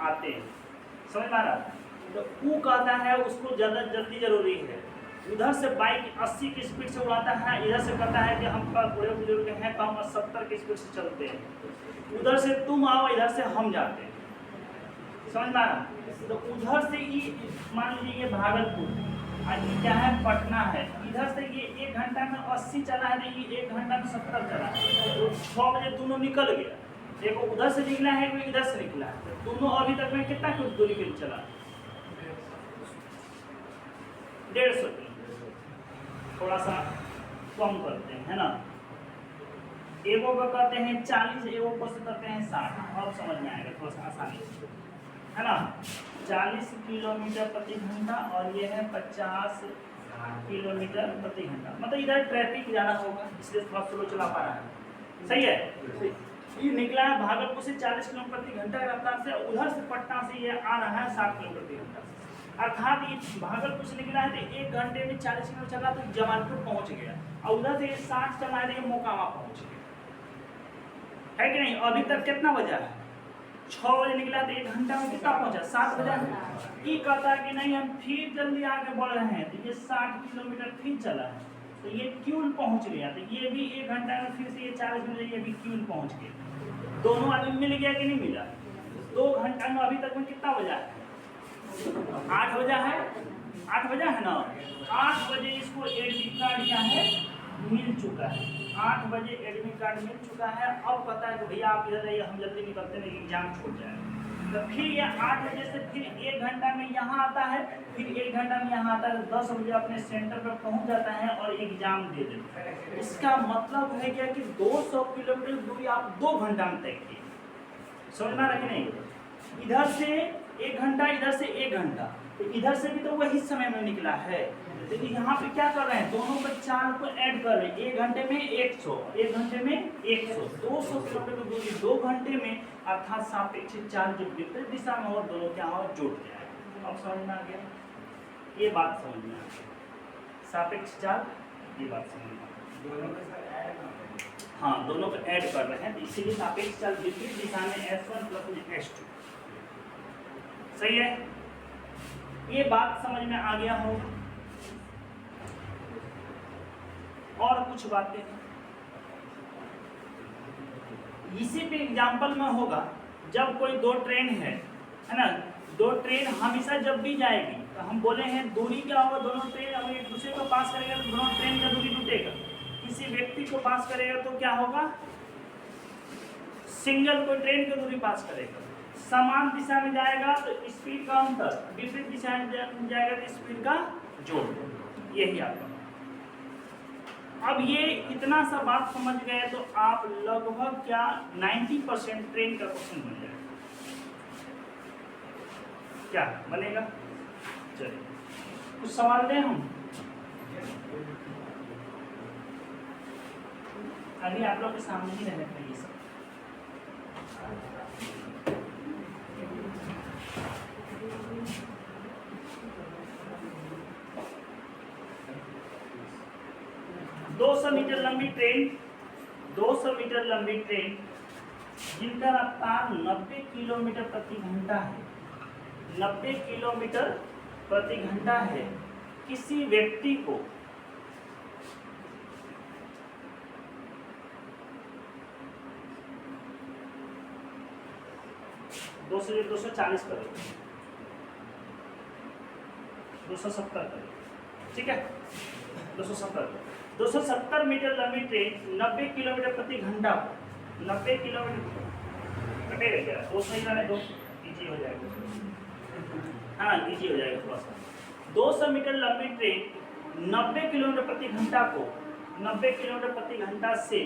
आते हैं, समझ में आ रहा, तो वो कहता है उसको ज़्यादा जल्दी जरूरी है, उधर से बाइक 80 की स्पीड से उड़ाता है, इधर से कहता है कि हम बड़े बुजुर्ग हैं तो हम 70 की स्पीड से चलते हैं, उधर से तुम आओ इधर से हम जाते हैं, समझ में आ रहा, तो उधर से ये मान लीजिए ये भागलपुर और ये क्या है पटना है, इधर से ये 1 घंटा में 80 चला है, नहीं ये 1 घंटा में 70 चला है, तो 6 बजे दोनों निकल गया, देखो उधर से निकला है कोई इधर से निकला है, तो दोनों अभी तक में कितना कुछ दूरी के चला, 150 किलोमीटर, थोड़ा सा कम करते हैं, है ना, एगो को कहते हैं 40, एगो को से करते हैं 60, अब समझ में आएगा थोड़ा सा आसानी से, है ना, 40 किलोमीटर प्रति घंटा और ये है 50 किलोमीटर प्रति घंटा, मतलब इधर ट्रैफिक ज़्यादा होगा इसलिए थोड़ा स्लो चला पा रहा है, सही है। ये निकला है भागलपुर से 40 किलोमीटर प्रति घंटा की रफ्तार से, उधर से पटना से ये आ रहा है 60 किलोमीटर प्रति घंटा, अर्थात ये भागलपुर से निकला है तो 1 घंटे में 40 किलोमीटर चला तो जमालपुर पहुंच गया, और उधर से 60 चला है तो मोकामा पहुंच गया, है कि नहीं। अभी तक कितना बजा है, 6 बजे निकला तो 1 घंटा में कितना पहुंचा, 7 बजा। ये कहता है कि नहीं हम फिर जल्दी आगे बढ़ रहे हैं, तो ये 60 किलोमीटर फिर चला है तो ये क्यूल पहुंच गया, तो ये भी 1 घंटा में फिर से ये 40 मिनट ये भी क्यूल पहुंच गया। दोनों आदमी मिल गया कि नहीं मिला। 2 घंटा में अभी तक में कितना बजा है, 8 बजा है, 8 बजा है ना। 8 बजे इसको एडमिट कार्ड क्या है मिल चुका है, 8 बजे एडमिट कार्ड मिल चुका है। अब पता है कि भैया आप इधर रहिए, हम जल्दी निकलते नहीं, एग्जाम छूट जाए। तो फिर ये 8 बजे से फिर 1 घंटा में यहाँ आता है, फिर 1 घंटा में यहाँ आता है, 10 बजे अपने सेंटर पर पहुँच जाता है और एग्जाम दे देता है। इसका मतलब है क्या कि 200 किलोमीटर दूरी आप 2 घंटा में तय किए, समझना रहे नहीं। इधर से 1 घंटा, इधर से 1 घंटा, तो इधर से भी तो वही समय में निकला है। लेकिन यहाँ पे क्या कर रहे हैं, दोनों का 4 को ऐड कर रहे हैं, 1 घंटे में 100, 1 घंटे में 100, 200 किलोमीटर दूरी 2 घंटे में, अर्थात सापेक्ष चार्ज जो विपरीत दिशा में हो दोनों क्या हो जुड़ जाए। अब समझ में आ गया, ये बात समझ में आ गई, सापेक्ष चार्ज, ये बात समझ में आ गई। हाँ, दोनों को ऐड कर रहे हैं, तो इसीलिए सापेक्ष चार्ज विपरीत दिशा में S1 प्लस S2, सही है। ये बात समझ में आ गया हो। और कुछ बातें इसी पे एग्जाम्पल में होगा, जब कोई 2 ट्रेन है ना, 2 ट्रेन हमेशा जब भी जाएगी तो हम बोले हैं दूरी क्या होगा, दोनों ट्रेन अगर एक दूसरे को पास करेगा तो दोनों ट्रेन का दूरी टूटेगा। किसी व्यक्ति को पास करेगा तो क्या होगा, सिंगल कोई ट्रेन की दूरी पास करेगा। समान दिशा में जाएगा तो स्पीड का अंतर, विपरीत दिशा में जाएगा तो स्पीड का जोड़, यही आपका। अब ये इतना सा बात समझ गए तो आप लगभग क्या 90% ट्रेन का क्वेश्चन बन जाएगा। क्या बनेगा, चलिए कुछ सवाल दें हम। अभी आप लोग के सामने ही रहने चाहिए सब। मीटर लंबी ट्रेन, 200 मीटर लंबी ट्रेन जिनका रफ्तार 90 किलोमीटर प्रति घंटा है, 90 किलोमीटर प्रति घंटा है, किसी व्यक्ति को दो सौ 240 करो, 270 करो, ठीक है, 270 मीटर लंबी ट्रेन 90 किलोमीटर प्रति घंटा, 90 किलोमीटर कटेगा क्या, 200 ही रहने दो, इजी हो जाएगा, हाँ इजी हो जाएगा थोड़ा सा। 200 मीटर लंबी ट्रेन 90 किलोमीटर प्रति घंटा को 90 किलोमीटर प्रति घंटा से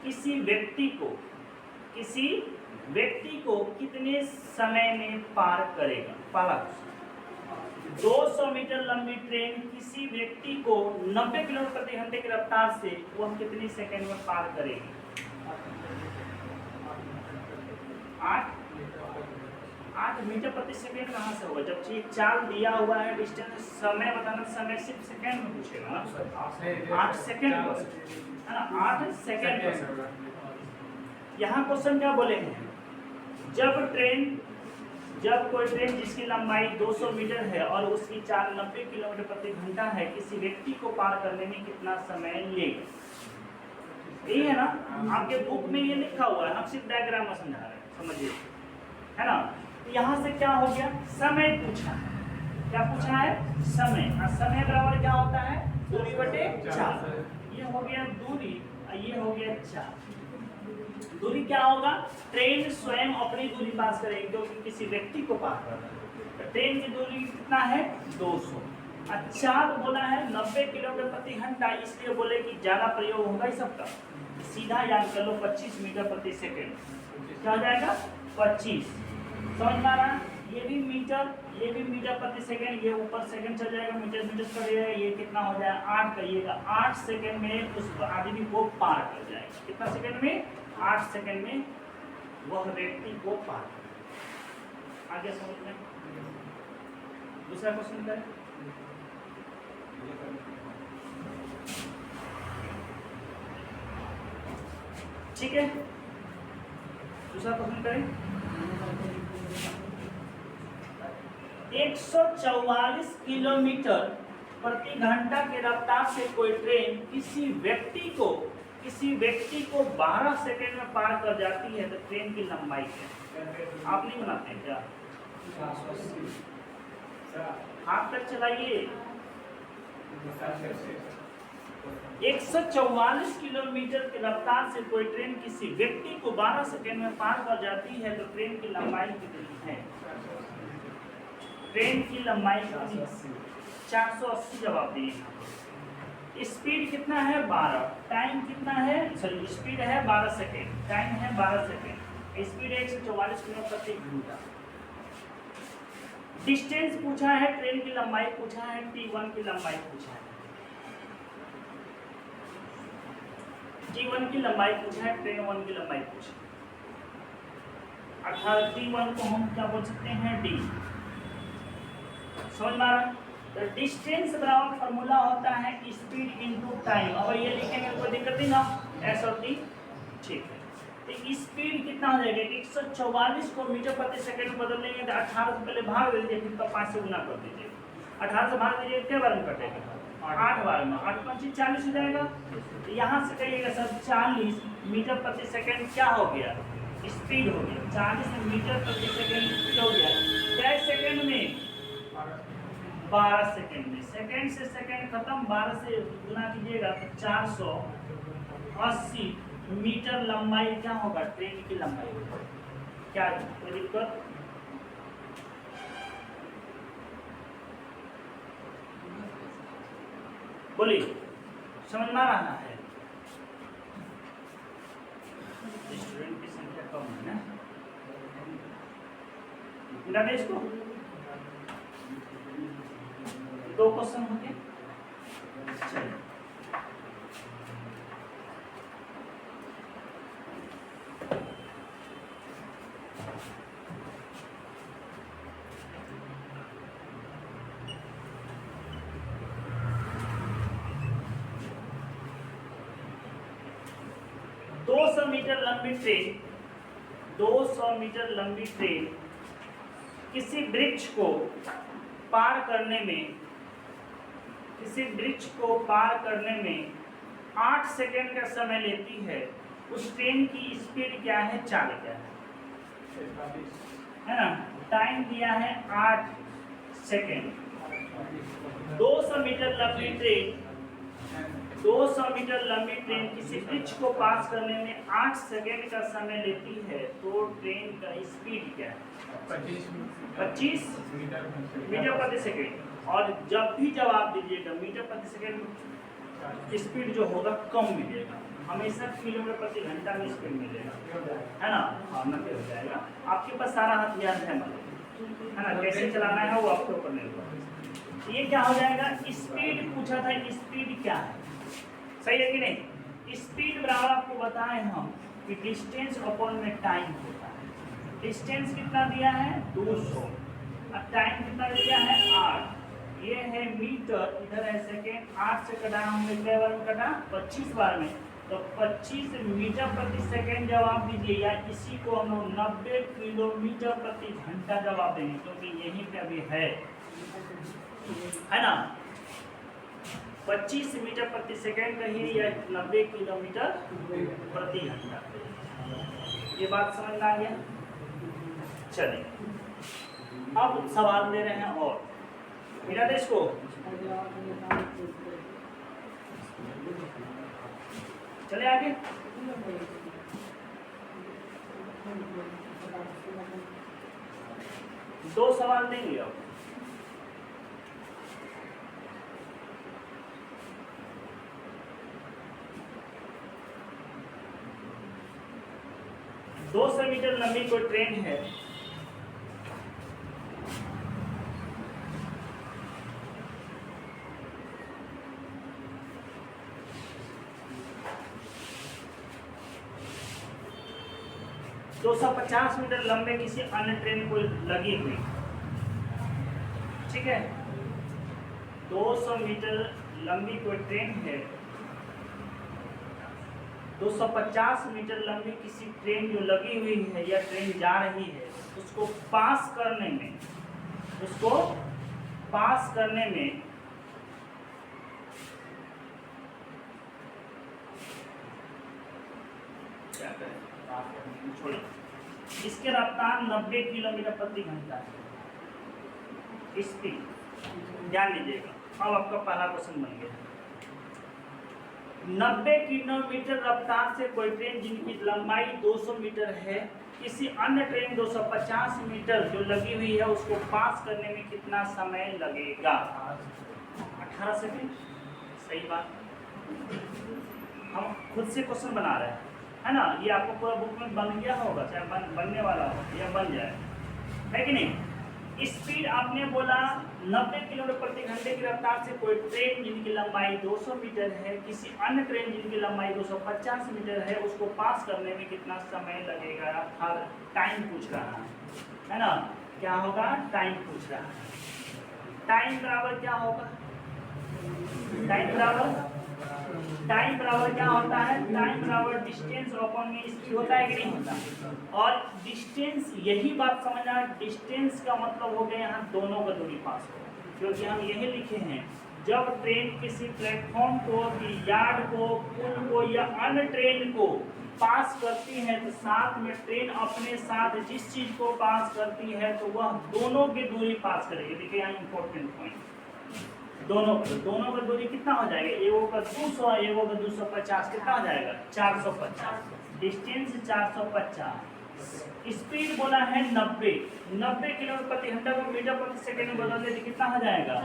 किसी व्यक्ति को कितने समय में पार करेगा। पाला 200 मीटर लंबी ट्रेन किसी व्यक्ति को 90 किलोमीटर प्रति घंटे की रफ्तार से वह कितनी सेकंड में पार करेगी। 8 मीटर प्रति सेकंड कहाँ से होगा, जबकि चाल दिया हुआ है डिस्टेंस, समय बताना, समय सिर्फ सेकंड में पूछेगा ना, 8 सेकंड है ना, 8 सेकंड। यहाँ क्वेश्चन क्या बोले हैं, जब कोई ट्रेन जिसकी लंबाई 200 मीटर है और उसकी चाल 90 किलोमीटर प्रति घंटा है, किसी व्यक्ति को पार करने में कितना समय लेगा। यही है ना, आपके बुक में ये लिखा हुआ है, हम सिर्फ डायग्राम में समझा रहे हैं, समझिए, है ना। यहाँ से क्या हो गया, समय पूछा है, क्या पूछा है, समय, और समय बराबर क्या होता है, दूरी बटे चाल। ये हो गया दूरी, ये हो गया चाल। दूरी क्या होगा, ट्रेन स्वयं अपनी दूरी पास करेगी क्योंकि किसी व्यक्ति को पार करना है। ट्रेन की दूरी कितना है, 200। चाल बोला है 90 किलोमीटर प्रति घंटा, इसलिए बोले कि ज़्यादा प्रयोग होगा इस सबका, सीधा याद कर लो 25 मीटर प्रति सेकेंड। क्या हो जाएगा, 25। समझ में आ रहा है, ये भी मीटर प्रति सेकेंड, ये ऊपर सेकेंड चल जाएगा, मीटर करिएगा, ये कितना हो जाएगा, 8 करिएगा, 8 सेकेंड में उस आदमी को पार कर जाएगा। कितना सेकेंड में, 8 सेकेंड में वह व्यक्ति को पार कर। आगे समझ में दूसरा क्वेश्चन करें। ठीक है, दूसरा क्वेश्चन करें। 144 किलोमीटर प्रति घंटा की रफ्तार से कोई ट्रेन किसी व्यक्ति को 12 सेकंड में पार कर जाती है, तो ट्रेन की लंबाई क्या है? आप नहीं बनाते हैं क्या? हाथ तक चलाइए। 144 किलोमीटर की रफ्तार से कोई ट्रेन किसी व्यक्ति को 12 सेकंड में पार कर जाती है, तो ट्रेन की लंबाई कितनी है? ट्रेन की लंबाई 480 जवाब दिए। स्पीड कितना है? 12। टाइम कितना है? सॉरी, स्पीड है 12 सेकेंड, टाइम है 12 सेकेंड। स्पीड है 144 किलोमीटर प्रति घंटा। डिस्टेंस पूछा है, ट्रेन की लंबाई पूछा है, T1 की लंबाई पूछा है। T1 की लंबाई पूछा है, ट्रेन 1 की लंबाई पूछा है। अर्थात T1 को हम क्या बोल सकते हैं? D। समझ में आ रहा है? तो डिस्टेंस बराबर फॉर्मूला होता है स्पीड इनटू टाइम। अब ये लिखेंगे कोई दिक्कत नहीं ना, एस और टी। ठीक है, तो स्पीड कितना हो जाएगा? 144 को मीटर प्रति सेकंड में बदल लेंगे तो 18 से पहले भाग दीजिए, फिर तो 5 से गुना कर दीजिए। 18 से भाग दीजिए, कितने बार में कटेगा? 8 बार में। 8 × 5 = 40 हो जाएगा। तो यहाँ से कहिएगा सर 40 मीटर प्रति सेकंड क्या हो गया? स्पीड हो गया। 40 मीटर प्रति सेकंड हो गया क्या सेकंड में? 12 सेकंड में। सेकंड से सेकंड खत्म, 12 से गुना कीजिएगा तो 480 मीटर लंबाई क्या होगा? ट्रेन की लंबाई होगा। क्या कोई दिक्कत? बोलिए, समझ में आ रहा है? स्टूडेंट की संख्या कम है ना, मिला दे इसको। 2 क्वेश्चन हो गए। चलिए, ट्रेन 200 मीटर लंबी ट्रेन किसी वृक्ष को पार करने में 8 सेकंड का समय लेती है। उस ट्रेन की स्पीड क्या है? चाल क्या है ना? टाइम दिया है 8 सेकंड। 200 मीटर लंबी ट्रेन किसी वृक्ष को पास करने में 8 सेकंड का समय लेती है, तो ट्रेन का स्पीड क्या है? 25 मीटर प्रति सेकंड। और जब भी जवाब दीजिएगा मीटर प्रति सेकंड स्पीड जो होगा कम मिलेगा, हमेशा किलोमीटर प्रति घंटा में स्पीड मिलेगा, है ना? हाँ, 90 हो जाएगा। आपके पास सारा हथियार है, मतलब है ना? कैसे चलाना है वो आपके ऊपर निर्भर। ये क्या हो जाएगा? स्पीड पूछा था, स्पीड क्या है? सही है कि नहीं? स्पीड बराबर आपको बताएं हम कि डिस्टेंस अपॉन में टाइम होता है। डिस्टेंस कितना दिया है? 200 और टाइम कितना दिया है? 8। ये है मीटर, इधर है सेकेंड। 8 से कटा हमने कितने बार में कटा? 25 बार में। तो 25 मीटर प्रति सेकेंड जवाब दीजिए, या इसी को हम लोग 90 किलोमीटर प्रति घंटा जवाब देंगे, क्योंकि यहीं पे अभी है ना? 25 मीटर प्रति सेकेंड कहिए या 90 किलोमीटर प्रति घंटा। ये बात समझ में आ गया? चलिए, अब सवाल दे रहे हैं और मिला दे इसको। चले आगे। दो सवाल देंगे अब। दो 200 मीटर लंबी कोई ट्रेन है, (250 मीटर लंबे किसी अन्य ट्रेन को लगी हुई, ठीक है, 200 मीटर लंबी कोई ट्रेन है, 250 मीटर लंबी किसी ट्रेन जो लगी हुई है या ट्रेन जा रही है, उसको पास करने में क्या करें, छोड़िए, इसके रफ्तार 90 किलोमीटर प्रति घंटा है। स्पीड ध्यान दीजिएगा। अब आपका पहला क्वेश्चन बन गया। 90 किलोमीटर रफ्तार से कोई ट्रेन जिनकी लंबाई 200 मीटर है, किसी अन्य ट्रेन 250 मीटर जो लगी हुई है उसको पास करने में कितना समय लगेगा? 18 सेकंड। सही बात, हम खुद से क्वेश्चन बना रहे हैं, है ना। ये आपको पूरा बुक में बन गया होगा, चाहे बनने वाला हो या बन जाए, है कि नहीं। स्पीड आपने बोला 90 किलोमीटर प्रति घंटे की रफ्तार से कोई ट्रेन जिनकी लंबाई 200 मीटर है, किसी अन्य ट्रेन जिनकी लंबाई 250 मीटर है, उसको पास करने में कितना समय लगेगा? हर टाइम पूछ रहा है ना। क्या होगा? टाइम पूछ रहा है। टाइम बराबर क्या होगा? टाइम बराबर क्या होता है? टाइम बराबर डिस्टेंस अपॉन में स्पीड होता है कि नहीं होता। और डिस्टेंस, यही बात समझना, डिस्टेंस का मतलब हो गया यहाँ दोनों का दूरी पास हो, क्योंकि हम यही लिखे हैं जब ट्रेन किसी प्लेटफॉर्म को, यार्ड को, पुल को या अन्य ट्रेन को पास करती है तो साथ में ट्रेन अपने साथ जिस चीज को पास करती है तो वह दोनों की दूरी पास करेगी। देखिए यहाँ इंपॉर्टेंट पॉइंट, दोनों का दूरी कितना हो जाएगा? एगो का 200, एगो का 250, कितना हो जाएगा? 450। डिस्टेंस 450। स्पीड बोला है 90 किलोमीटर प्रति घंटा को मीटर प्रति सेकंड में बदल देते कितना हो जाएगा?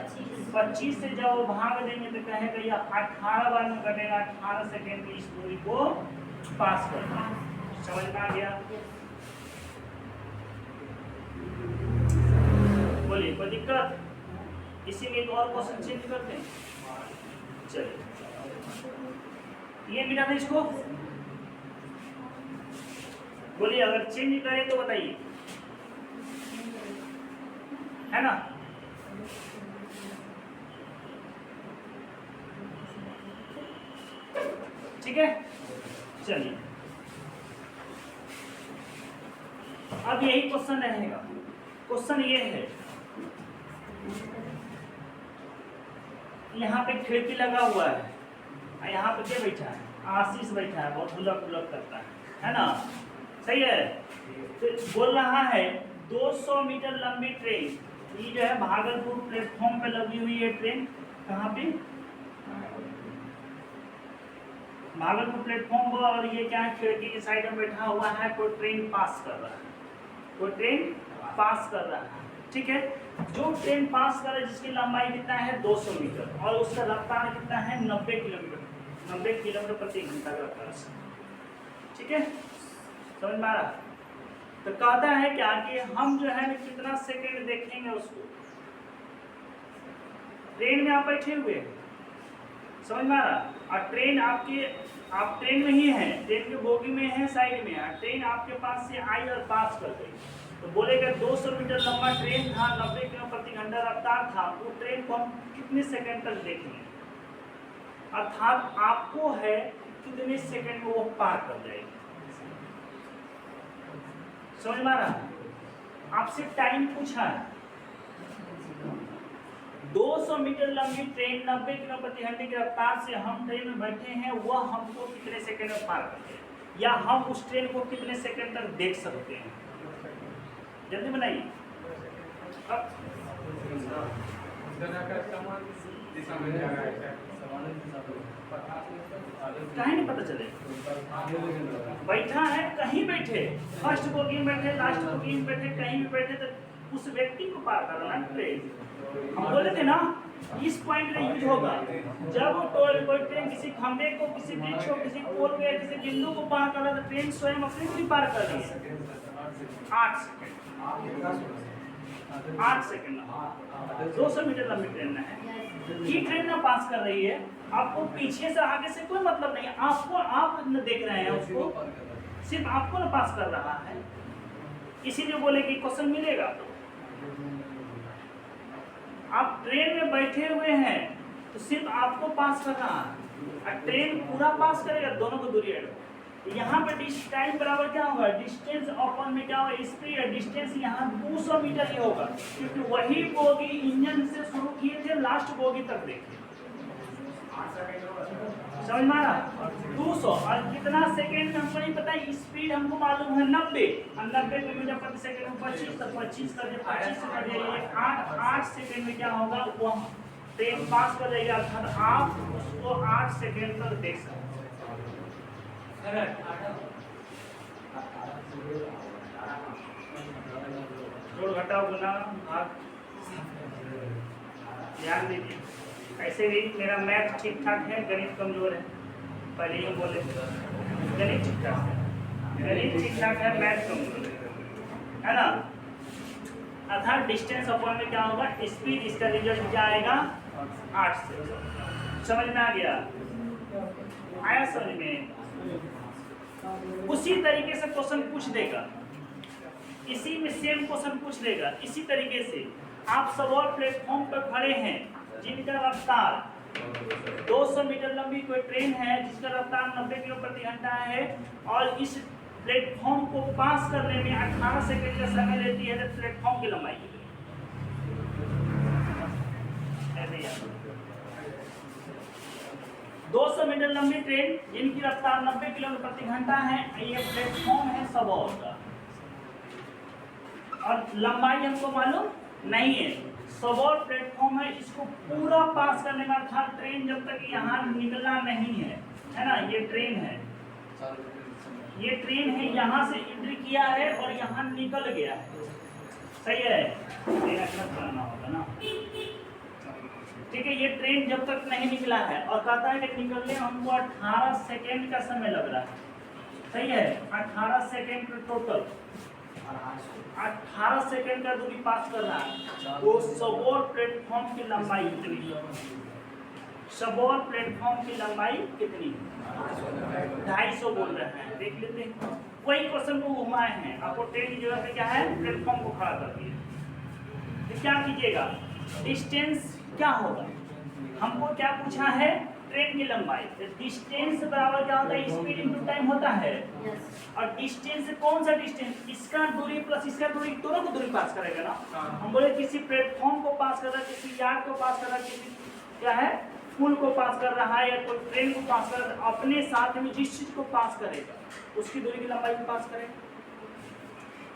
25 से जब वो भाग देंगे तो कहेगा यह 18 बार में कटेगा, 18 सेकंड की इस दूरी को पास करना। समझ में आ गया? बोलिए, कोई दिक्कत? इसी में एक और क्वेश्चन चेंज करते हैं। चलिए, ये मिला था इसको, बोलिए अगर चेंज करें तो बताइए, है ना। ठीक है, चलिए अब यही क्वेश्चन रहेगा। क्वेश्चन ये है, यहाँ पे खिड़की लगा हुआ है, यहाँ पे क्या बैठा है? आशीष बैठा है, बहुत हुलक हुलक करता है ना। सही है। तो बोल रहा है 200 मीटर लंबी ट्रेन, ये जो है भागलपुर प्लेटफॉर्म पे लगी हुई है ट्रेन। कहाँ पे? भागलपुर प्लेटफॉर्म पर। और ये क्या है? खिड़की की साइड में बैठा हुआ है, कोई ट्रेन पास कर रहा है, ठीक है। जो ट्रेन पास कर रहा है जिसकी लंबाई कितना है? 200 मीटर, और उसका रफ्तार कितना है? 90 किलोमीटर प्रति घंटा का रफ्तार, ठीक है। समझ में आ रहा? तो कहता है क्या कि हम जो है कितना सेकंड देखेंगे उसको। ट्रेन में आप बैठे हुए हैं, समझ में आ रहा? और ट्रेन आप ट्रेन में ही हैं, ट्रेन के बोगी में है, साइड में है, ट्रेन आपके पास से आई और पास कर गई, तो बोलेगा 200 मीटर लंबा ट्रेन था, 90 किलोमीटर प्रति घंटा रफ्तार था, वो ट्रेन को हम कितने सेकंड तक देखेंगे, अर्थात आपको है कितने सेकंड में वो पार कर जाएगी। समझ में आ रहा है? आपसे टाइम पूछा है। 200 मीटर लंबी ट्रेन 90 किलोमीटर प्रति घंटे की रफ्तार से हम ट्रेन में बैठे हैं, वह हमको कितने सेकंड में पार करते हैं, या हम उस ट्रेन को कितने सेकंड तक देख सकते हैं? जल्दी बनाइए। कहीं नहीं पता चले, बैठा है कहीं बैठे, फर्स्ट बोगी में बैठे, लास्ट बोगी में बैठे, कहीं भी बैठे, तो उस व्यक्ति को पार करना ट्रेन। हम बोले थे ना, इस पॉइंट में यूज होगा जब कोई ट्रेन किसी खंभे को, किसी वृक्ष को, किसी पोल को या किसी बिंदु को पार कर रहा है, तो ट्रेन स्वयं अपने को भी पार कर रही है। 8 सेकंड 200 मीटर लंबी ट्रेन है, ये ट्रेन ना पास कर रही है, आपको पीछे से आगे से कोई मतलब नहीं है, आप न देख रहे हैं उसको, सिर्फ आपको ना पास कर रहा है। इसीलिए बोले कि क्वेश्चन मिलेगा तो आप ट्रेन में बैठे हुए हैं तो सिर्फ आपको पास करना है, और ट्रेन पूरा पास करेगा, दोनों को दूरी है। यहाँ पे टाइम बराबर क्या होगा, डिस्टेंस अपॉन में क्या होगा, स्पीड है। डिस्टेंस यहाँ 200 मीटर ही होगा, क्योंकि वही बोगी इंजन से शुरू किए थे लास्ट बोगी तक देखिए। समझ में आ रहा, 200 और कितना सेकेंड में हमको नहीं पता, स्पीड हमको मालूम है 90, और 90 किलोमीटर प्रति सेकेंड में 25, तो 25 कर दिए, 25 से कर दिए 8 सेकेंड में क्या होगा, वो ट्रेन पास कर जाएगा, अर्थात आप उसको 8 सेकेंड तक देख सकते हैं। जोड़ घटाओ गुना भाग, ध्यान दीजिए। ऐसे भी मेरा मैथ ठीक ठाक है, गणित कमजोर है, पहले ही बोले गणित ठीक ठाक है, गणित ठीक ठाक है, मैथ कमजोर है ना। अर्थात डिस्टेंस अपॉन में क्या होगा, स्पीड, इसका रिजल्ट क्या आएगा 8 से। समझ में आ गया, आया समझ में। उसी तरीके से क्वेश्चन पूछ देगा, इसी में सेम क्वेश्चन पूछ देगा। इसी तरीके से आप सब और प्लेटफॉर्म पर खड़े हैं जिनका रफ्तार 200 मीटर लंबी कोई ट्रेन है जिसका रफ्तार 90 किलो प्रति घंटा है, और इस प्लेटफॉर्म को पास करने में 18 सेकंड का समय लेती है प्लेटफॉर्म की लंबाई। 200 मीटर लंबी ट्रेन जिनकी रफ्तार 90 किलोमीटर प्रति घंटा है, ये प्लेटफॉर्म है सबौर का, और लंबाई हमको मालूम नहीं है। सबौर प्लेटफॉर्म है, इसको पूरा पास करने में, अर्थात ट्रेन जब तक यहाँ निकला नहीं है ना, ये ट्रेन है, ये ट्रेन है, यहाँ से एंट्री किया है और यहाँ निकल गया है, सही है, करना होगा ना, ठीक है। ये ट्रेन जब तक नहीं निकला है और कहता है कि निकलने हमको 18 सेकेंड का समय लग रहा है, सही है, 18 सेकेंड टोटल, 18 सेकेंड का दूरी पास कर रहा है। वो सबौर प्लेटफॉर्म की लंबाई कितनी, सबौर प्लेटफॉर्म की लंबाई कितनी, 250 बोल रहे हैं, देख लेते हैं। वही क्वेश्चन को घुमाए हैं, आपको ट्रेन की जगह पे क्या है, प्लेटफॉर्म को खड़ा कर दिया, तो क्या कीजिएगा, डिस्टेंस क्या होगा, हमको क्या पूछा है, ट्रेन की लंबाई। डिस्टेंस बराबर क्या होता है, स्पीड इनटू टाइम होता है, और डिस्टेंस कौन सा डिस्टेंस, इसका दूरी प्लस इसका दूरी, दोनों को दूरी पास करेगा ना। हम बोले किसी प्लेटफॉर्म को पास कर रहा है, किसी यार्ड को पास कर रहा है, किसी क्या है पुल को पास कर रहा है, या कोई ट्रेन को पास कर रहा है, अपने साथ में जिस चीज को पास करेगा उसकी दूरी की लंबाई को पास करेगा।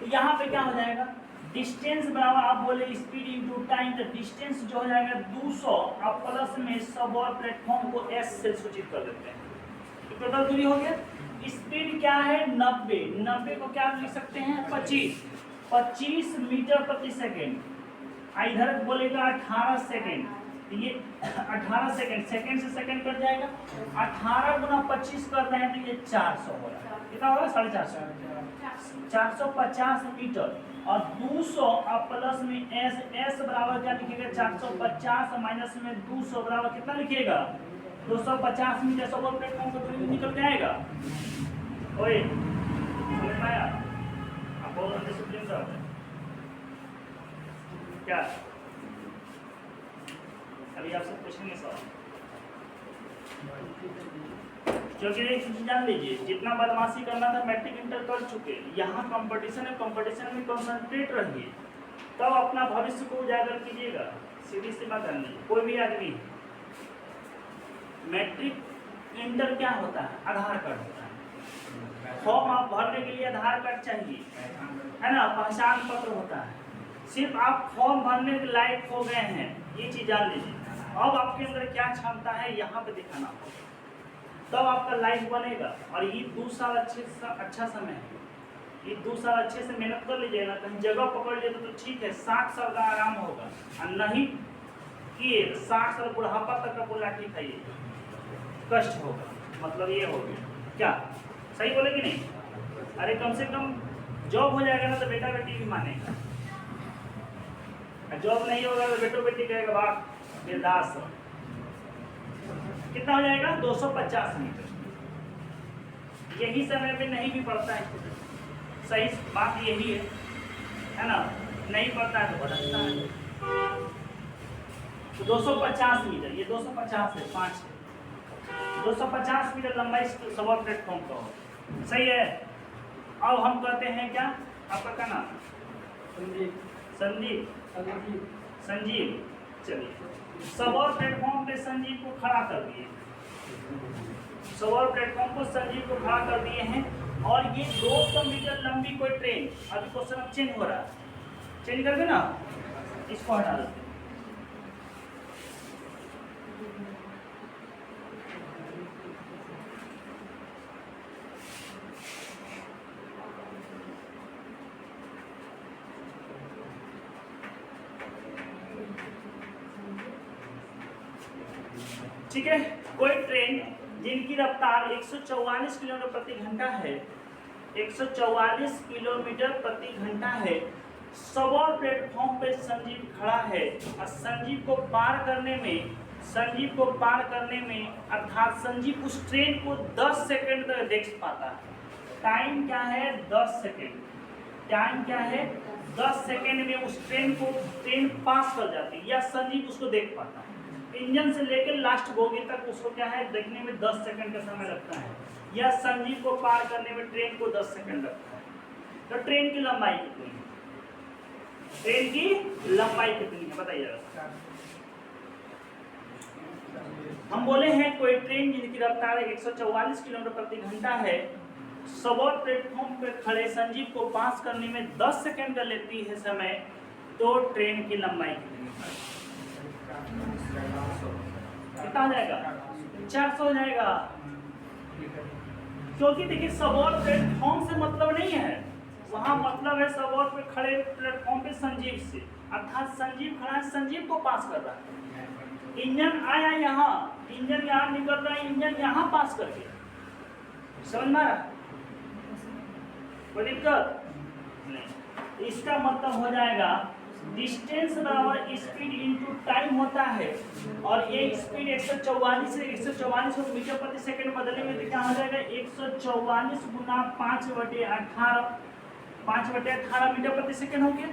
तो यहाँ पे क्या हो जाएगा, डिस्टेंस बराबर आप बोले स्पीड इनटू टाइम, तो डिस्टेंस जो हो जाएगा 200, आप प्लस में सब और प्लेटफॉर्म को s से सूचित कर देते हैं, तो टोटल दूरी हो गया। स्पीड क्या है 90, 90 को क्या लिख सकते हैं 25 मीटर प्रति सेकेंड, इधर बोलेगा 18 सेकेंड, ये 18 सेकेंड, सेकेंड से सेकेंड कट जाएगा, 18 गुना 25 कर रहे हैं तो ये 400 हो रहा है, कितना होगा 450, 450 मीटर, और 200 आप प्लस में s बराबर क्या लिखिएगा, 450 माइनस में 200 बराबर कितना लिखिएगा, 250 मीटर सब प्लेटफॉर्म को दूरी निकल जाएगा। ओए समझ में आया, आप बहुत डिसिप्लिन से होते हैं क्या, अभी आपसे पूछेंगे सवाल, क्योंकि एक चीज जान लीजिए, जितना बदमाशी करना था मैट्रिक इंटर कर चुके, यहाँ कंपटीशन है, कंपटीशन में कंसंट्रेट रहिए, तब अपना भविष्य को उजागर कीजिएगा। सीधी सी बात है, कोई भी आदमी, मैट्रिक इंटर क्या होता है, आधार कार्ड होता है, फॉर्म आप भरने के लिए आधार कार्ड चाहिए, है ना, पहचान पत्र होता है, सिर्फ आप फॉर्म भरने के लायक हो गए हैं, ये चीज जान लीजिए। अब आपके अंदर क्या क्षमता है यहाँ पे दिखाना होगा, तब आपका लाइफ बनेगा। और ये 2 साल अच्छा समय है, ये 2 साल अच्छे से मेहनत कर लीजिएगा, कहीं जगह पकड़ लिए तो ठीक है, 60 साल का आराम होगा, और नहीं किए 60 साल बुढ़ापा तक का पूरा ठीक है, ये कष्ट होगा, मतलब ये हो गया क्या, सही बोले कि नहीं। अरे कम से कम जॉब हो जाएगा ना तो बेटा बेटी भी मानेगा, जॉब नहीं होगा तो बेटो बेटी कहेगा बात बिरदास। कितना हो जाएगा 250 मीटर, यही समय पे नहीं भी पड़ता है, सही बात यही है ना, नहीं पड़ता है तो भटकता है। तो 250 मीटर, ये 250 है, 5 है, 250 मीटर लंबाई सबौर प्लेटफॉर्म का हो। सही है। अब हम कहते हैं क्या, आपका क्या नाम? संदीप। संजीव। चलिए, सबौर प्लेटफॉर्म पे संजीव को खड़ा कर दिए, सबौर प्लेटफॉर्म को संजीव को खड़ा कर दिए हैं, और ये 200 मीटर लंबी कोई ट्रेन, अभी क्वेश्चन अब चेंज हो रहा है, चेंज कर दे ना, इसको हटा देते हैं। ठीक है, कोई ट्रेन जिनकी रफ्तार 144 किलोमीटर प्रति घंटा है, 144 किलोमीटर प्रति घंटा है, सबौर प्लेटफॉर्म पे संजीव खड़ा है, और संजीव को पार करने में अर्थात संजीव उस ट्रेन को 10 सेकंड तक देख पाता है। टाइम क्या है? 10 सेकंड। टाइम क्या है? 10 सेकंड में उस ट्रेन पास कर जाती है, या संजीव उसको देख पाता है। इंजन से लेकर लास्ट बोगी तक उसको क्या है, देखने में 10 सेकंड का समय लगता है, या संजीव को पार करने में ट्रेन को 10 सेकंड लगता है। तो ट्रेन की लंबाई कितनी है? ट्रेन की लंबाई कितनी है बताइएगा। हम बोले हैं कोई ट्रेन जिनकी रफ्तार 144 किलोमीटर प्रति घंटा है, सबौर प्लेटफॉर्म पर खड़े संजीव को पास करने में 10 सेकंड का लेती है समय, तो ट्रेन की लंबाई कितनी है? कितना हो जाएगा? 400 हो जाएगा। क्योंकि देखिए सबौर प्लेटफॉर्म से मतलब नहीं है, वहां मतलब है सबौर पे खड़े प्लेटफॉर्म पे संजीव से, अर्थात संजीव खड़ा है, संजीव को पास कर रहा है। इंजन आया यहाँ, इंजन यहाँ निकल रहा है, इंजन यहाँ पास कर गया, समझ में आ रहा? कोई दिक्कत नहीं। इसका मतलब हो जाएगा डिस्टेंस बराबर स्पीड इनटू टाइम होता है, और ये स्पीड 144 से 144 को मीटर प्रति सेकंड बदलने में क्या हो जाएगा? 144 गुना 5/18 5/18 मीटर प्रति सेकंड हो गया।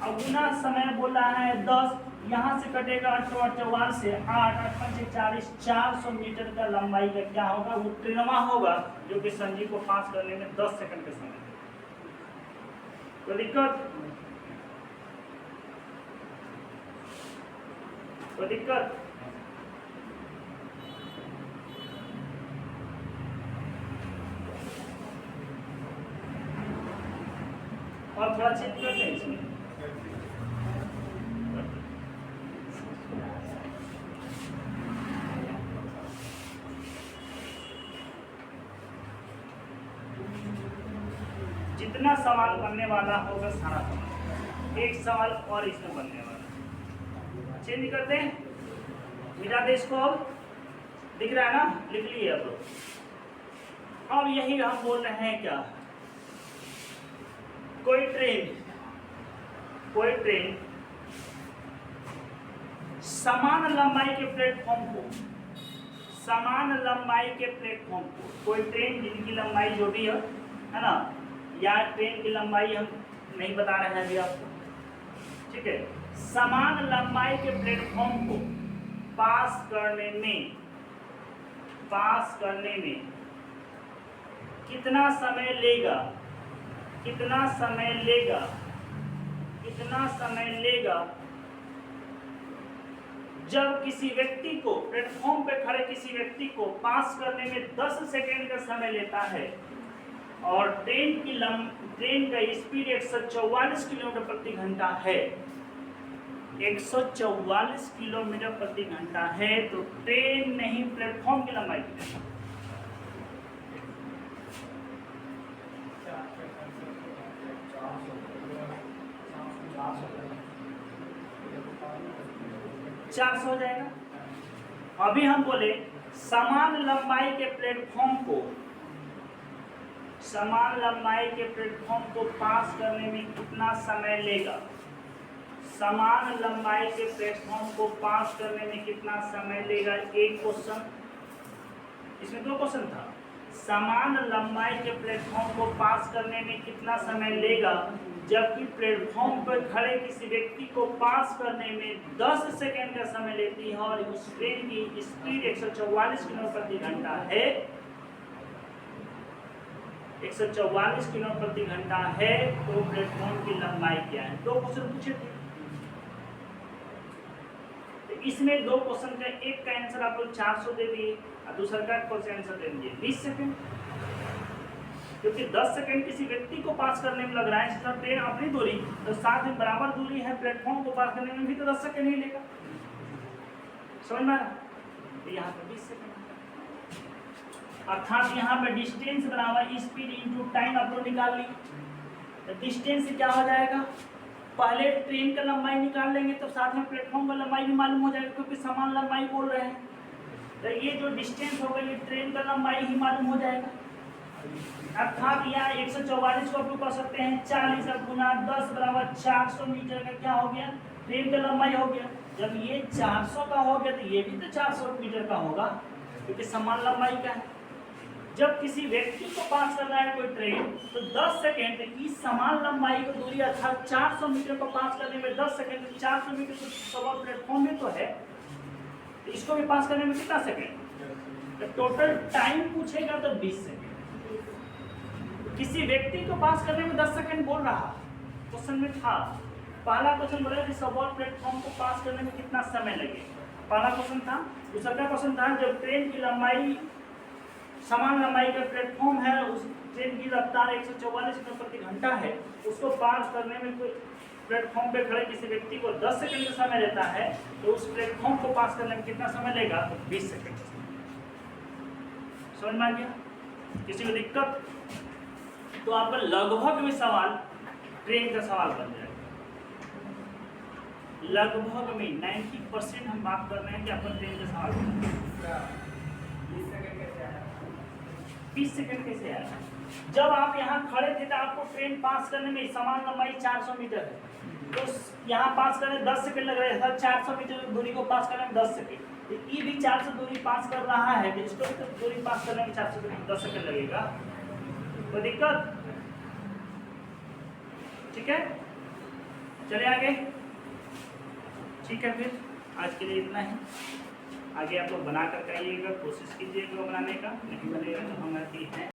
अब गुना समय बोला है 10, यहाँ से कटेगा 8 से 8 8 40, 400 मीटर का लंबाई का क्या होगा? वो ट्रेनवा होगा, जो कि संजीव को पास करने में 10 सेकंड का समय। कोई दिक्कत? कोई दिक्कत? और थोड़ा चेंज करते हैं इसमें। जितना सवाल बनने वाला होगा सारा सवाल, एक सवाल और इसमें बनने वाला, चेंज करते हैं, मिटा दे इसको। अब दिख रहा है ना, लिख लिए। अब यही हम बोल रहे हैं क्या, कोई ट्रेन समान लंबाई के प्लेटफॉर्म को कोई ट्रेन जिनकी लंबाई जो भी है ना, या ट्रेन की लंबाई हम नहीं बता रहे हैं अभी आपको, ठीक है, समान लंबाई के प्लेटफॉर्म को पास करने में कितना समय लेगा जब किसी व्यक्ति को, प्लेटफॉर्म पे खड़े किसी व्यक्ति को पास करने में 10 सेकंड का समय लेता है, और ट्रेन का स्पीड 144 किलोमीटर प्रति घंटा है, 144 किलोमीटर प्रति घंटा है, तो ट्रेन नहीं प्लेटफॉर्म की लंबाई कितनी? चार सौ हो जाएगा। अभी हम बोले समान लंबाई के प्लेटफॉर्म को पास करने में कितना समय लेगा? समान लंबाई के प्लेटफॉर्म को पास करने में कितना समय लेगा? एक क्वेश्चन, इसमें 2 क्वेश्चन था। समान लंबाई के प्लेटफॉर्म को पास करने में कितना समय लेगा, जबकि प्लेटफॉर्म पर खड़े किसी व्यक्ति को पास करने में 10 सेकंड का समय लेती है और उस ट्रेन की स्पीड 144 किलोमीटर प्रति घंटा है, 144 किलोमीटर प्रति घंटा है, तो प्लेटफॉर्म की लंबाई क्या है? 2 क्वेश्चन पूछे थे। तो इसमें 2 क्वेश्चन का एक का आंसर आप लोग 400 दे दिए और दूसरा का क्वेश्चन आंसर दे दिए 20 सेकंड, क्योंकि 10 सेकंड किसी व्यक्ति को पास करने में लग रहा है, जिसका ट्रेन अपनी दूरी तो साथ में बराबर दूरी है, प्लेटफॉर्म को पास करने में भी तो 10 सेकंड ही लेगा। समझ में? तो यहाँ पर 20 सेकंड, अर्थात यहाँ पे डिस्टेंस बराबर स्पीड इनटू टाइम आप लोग निकाल ली। तो डिस्टेंस क्या हो जाएगा? पहले ट्रेन का लंबाई निकाल लेंगे तो साथ में प्लेटफॉर्म का लंबाई भी मालूम हो जाएगा, क्योंकि समान लंबाई बोल रहे हैं। तो ये जो डिस्टेंस होगा ये ट्रेन का लंबाई ही मालूम हो जाएगा। अर्थात यहाँ 144 को आप लोग कर सकते हैं 40 गुना 10 बराबर 400 मीटर का क्या हो गया? ट्रेन का लंबाई हो गया। जब ये 400 का हो गया तो ये भी तो 400 मीटर का होगा, क्योंकि समान लंबाई का है। जब किसी व्यक्ति को पास कर रहा है कोई ट्रेन तो 10 सेकेंड की समान लंबाई की दूरी अर्थात 400 मीटर को पास करने में 10 सेकेंड, 400 मीटर तो सवाल प्लेटफॉर्म में तो है, तो इसको भी पास करने में कितना सेकेंड? तो टोटल टाइम पूछेगा तो 20 सेकेंड। किसी व्यक्ति को पास करने में 10 सेकेंड बोल रहा क्वेश्चन में था। पहला क्वेश्चन बोला कि सबॉल प्लेटफॉर्म को पास करने में कितना समय लगे, पहला क्वेश्चन था। दूसरा क्वेश्चन था जब ट्रेन की लंबाई समान लंबाई का प्लेटफॉर्म है, उस ट्रेन की रफ्तार 144 किलोमीटर प्रति घंटा है, उसको पास करने में कोई प्लेटफॉर्म पे खड़े किसी व्यक्ति को 10 सेकंड का समय लेता है, तो उस प्लेटफॉर्म को पास करने में कितना समय लेगा? तो 20 सेकंड। समझ में आ गया? किसी को दिक्कत? तो आपका लगभग में सवाल ट्रेन का सवाल बन जाएगा। लगभग में 90% हम बात कर रहे हैं कि आपका ट्रेन का सवाल बन जाएगा। 20 सेकंड कैसे आया? जब आप यहाँ खड़े थे तो आपको ट्रेन पास करने में समान लंबाई 400 मीटर है, तो यहाँ पास करने 10 सेकंड लग रहे हैं। 400 मीटर की दूरी को पास करने में 10 सेकंड, ये भी 400 दूरी पास कर रहा है, तो इसको भी दूरी पास करने में 400 दूरी 10 सेकंड लगेगा। कोई दिक्कत? ठीक है, चले आगे। ठीक है, फिर आज के लिए इतना ही। आगे आप लोग बना कर आइएगा, कोशिश कीजिएगा बनाने का, नहीं बनेगा तो हम आती हैं।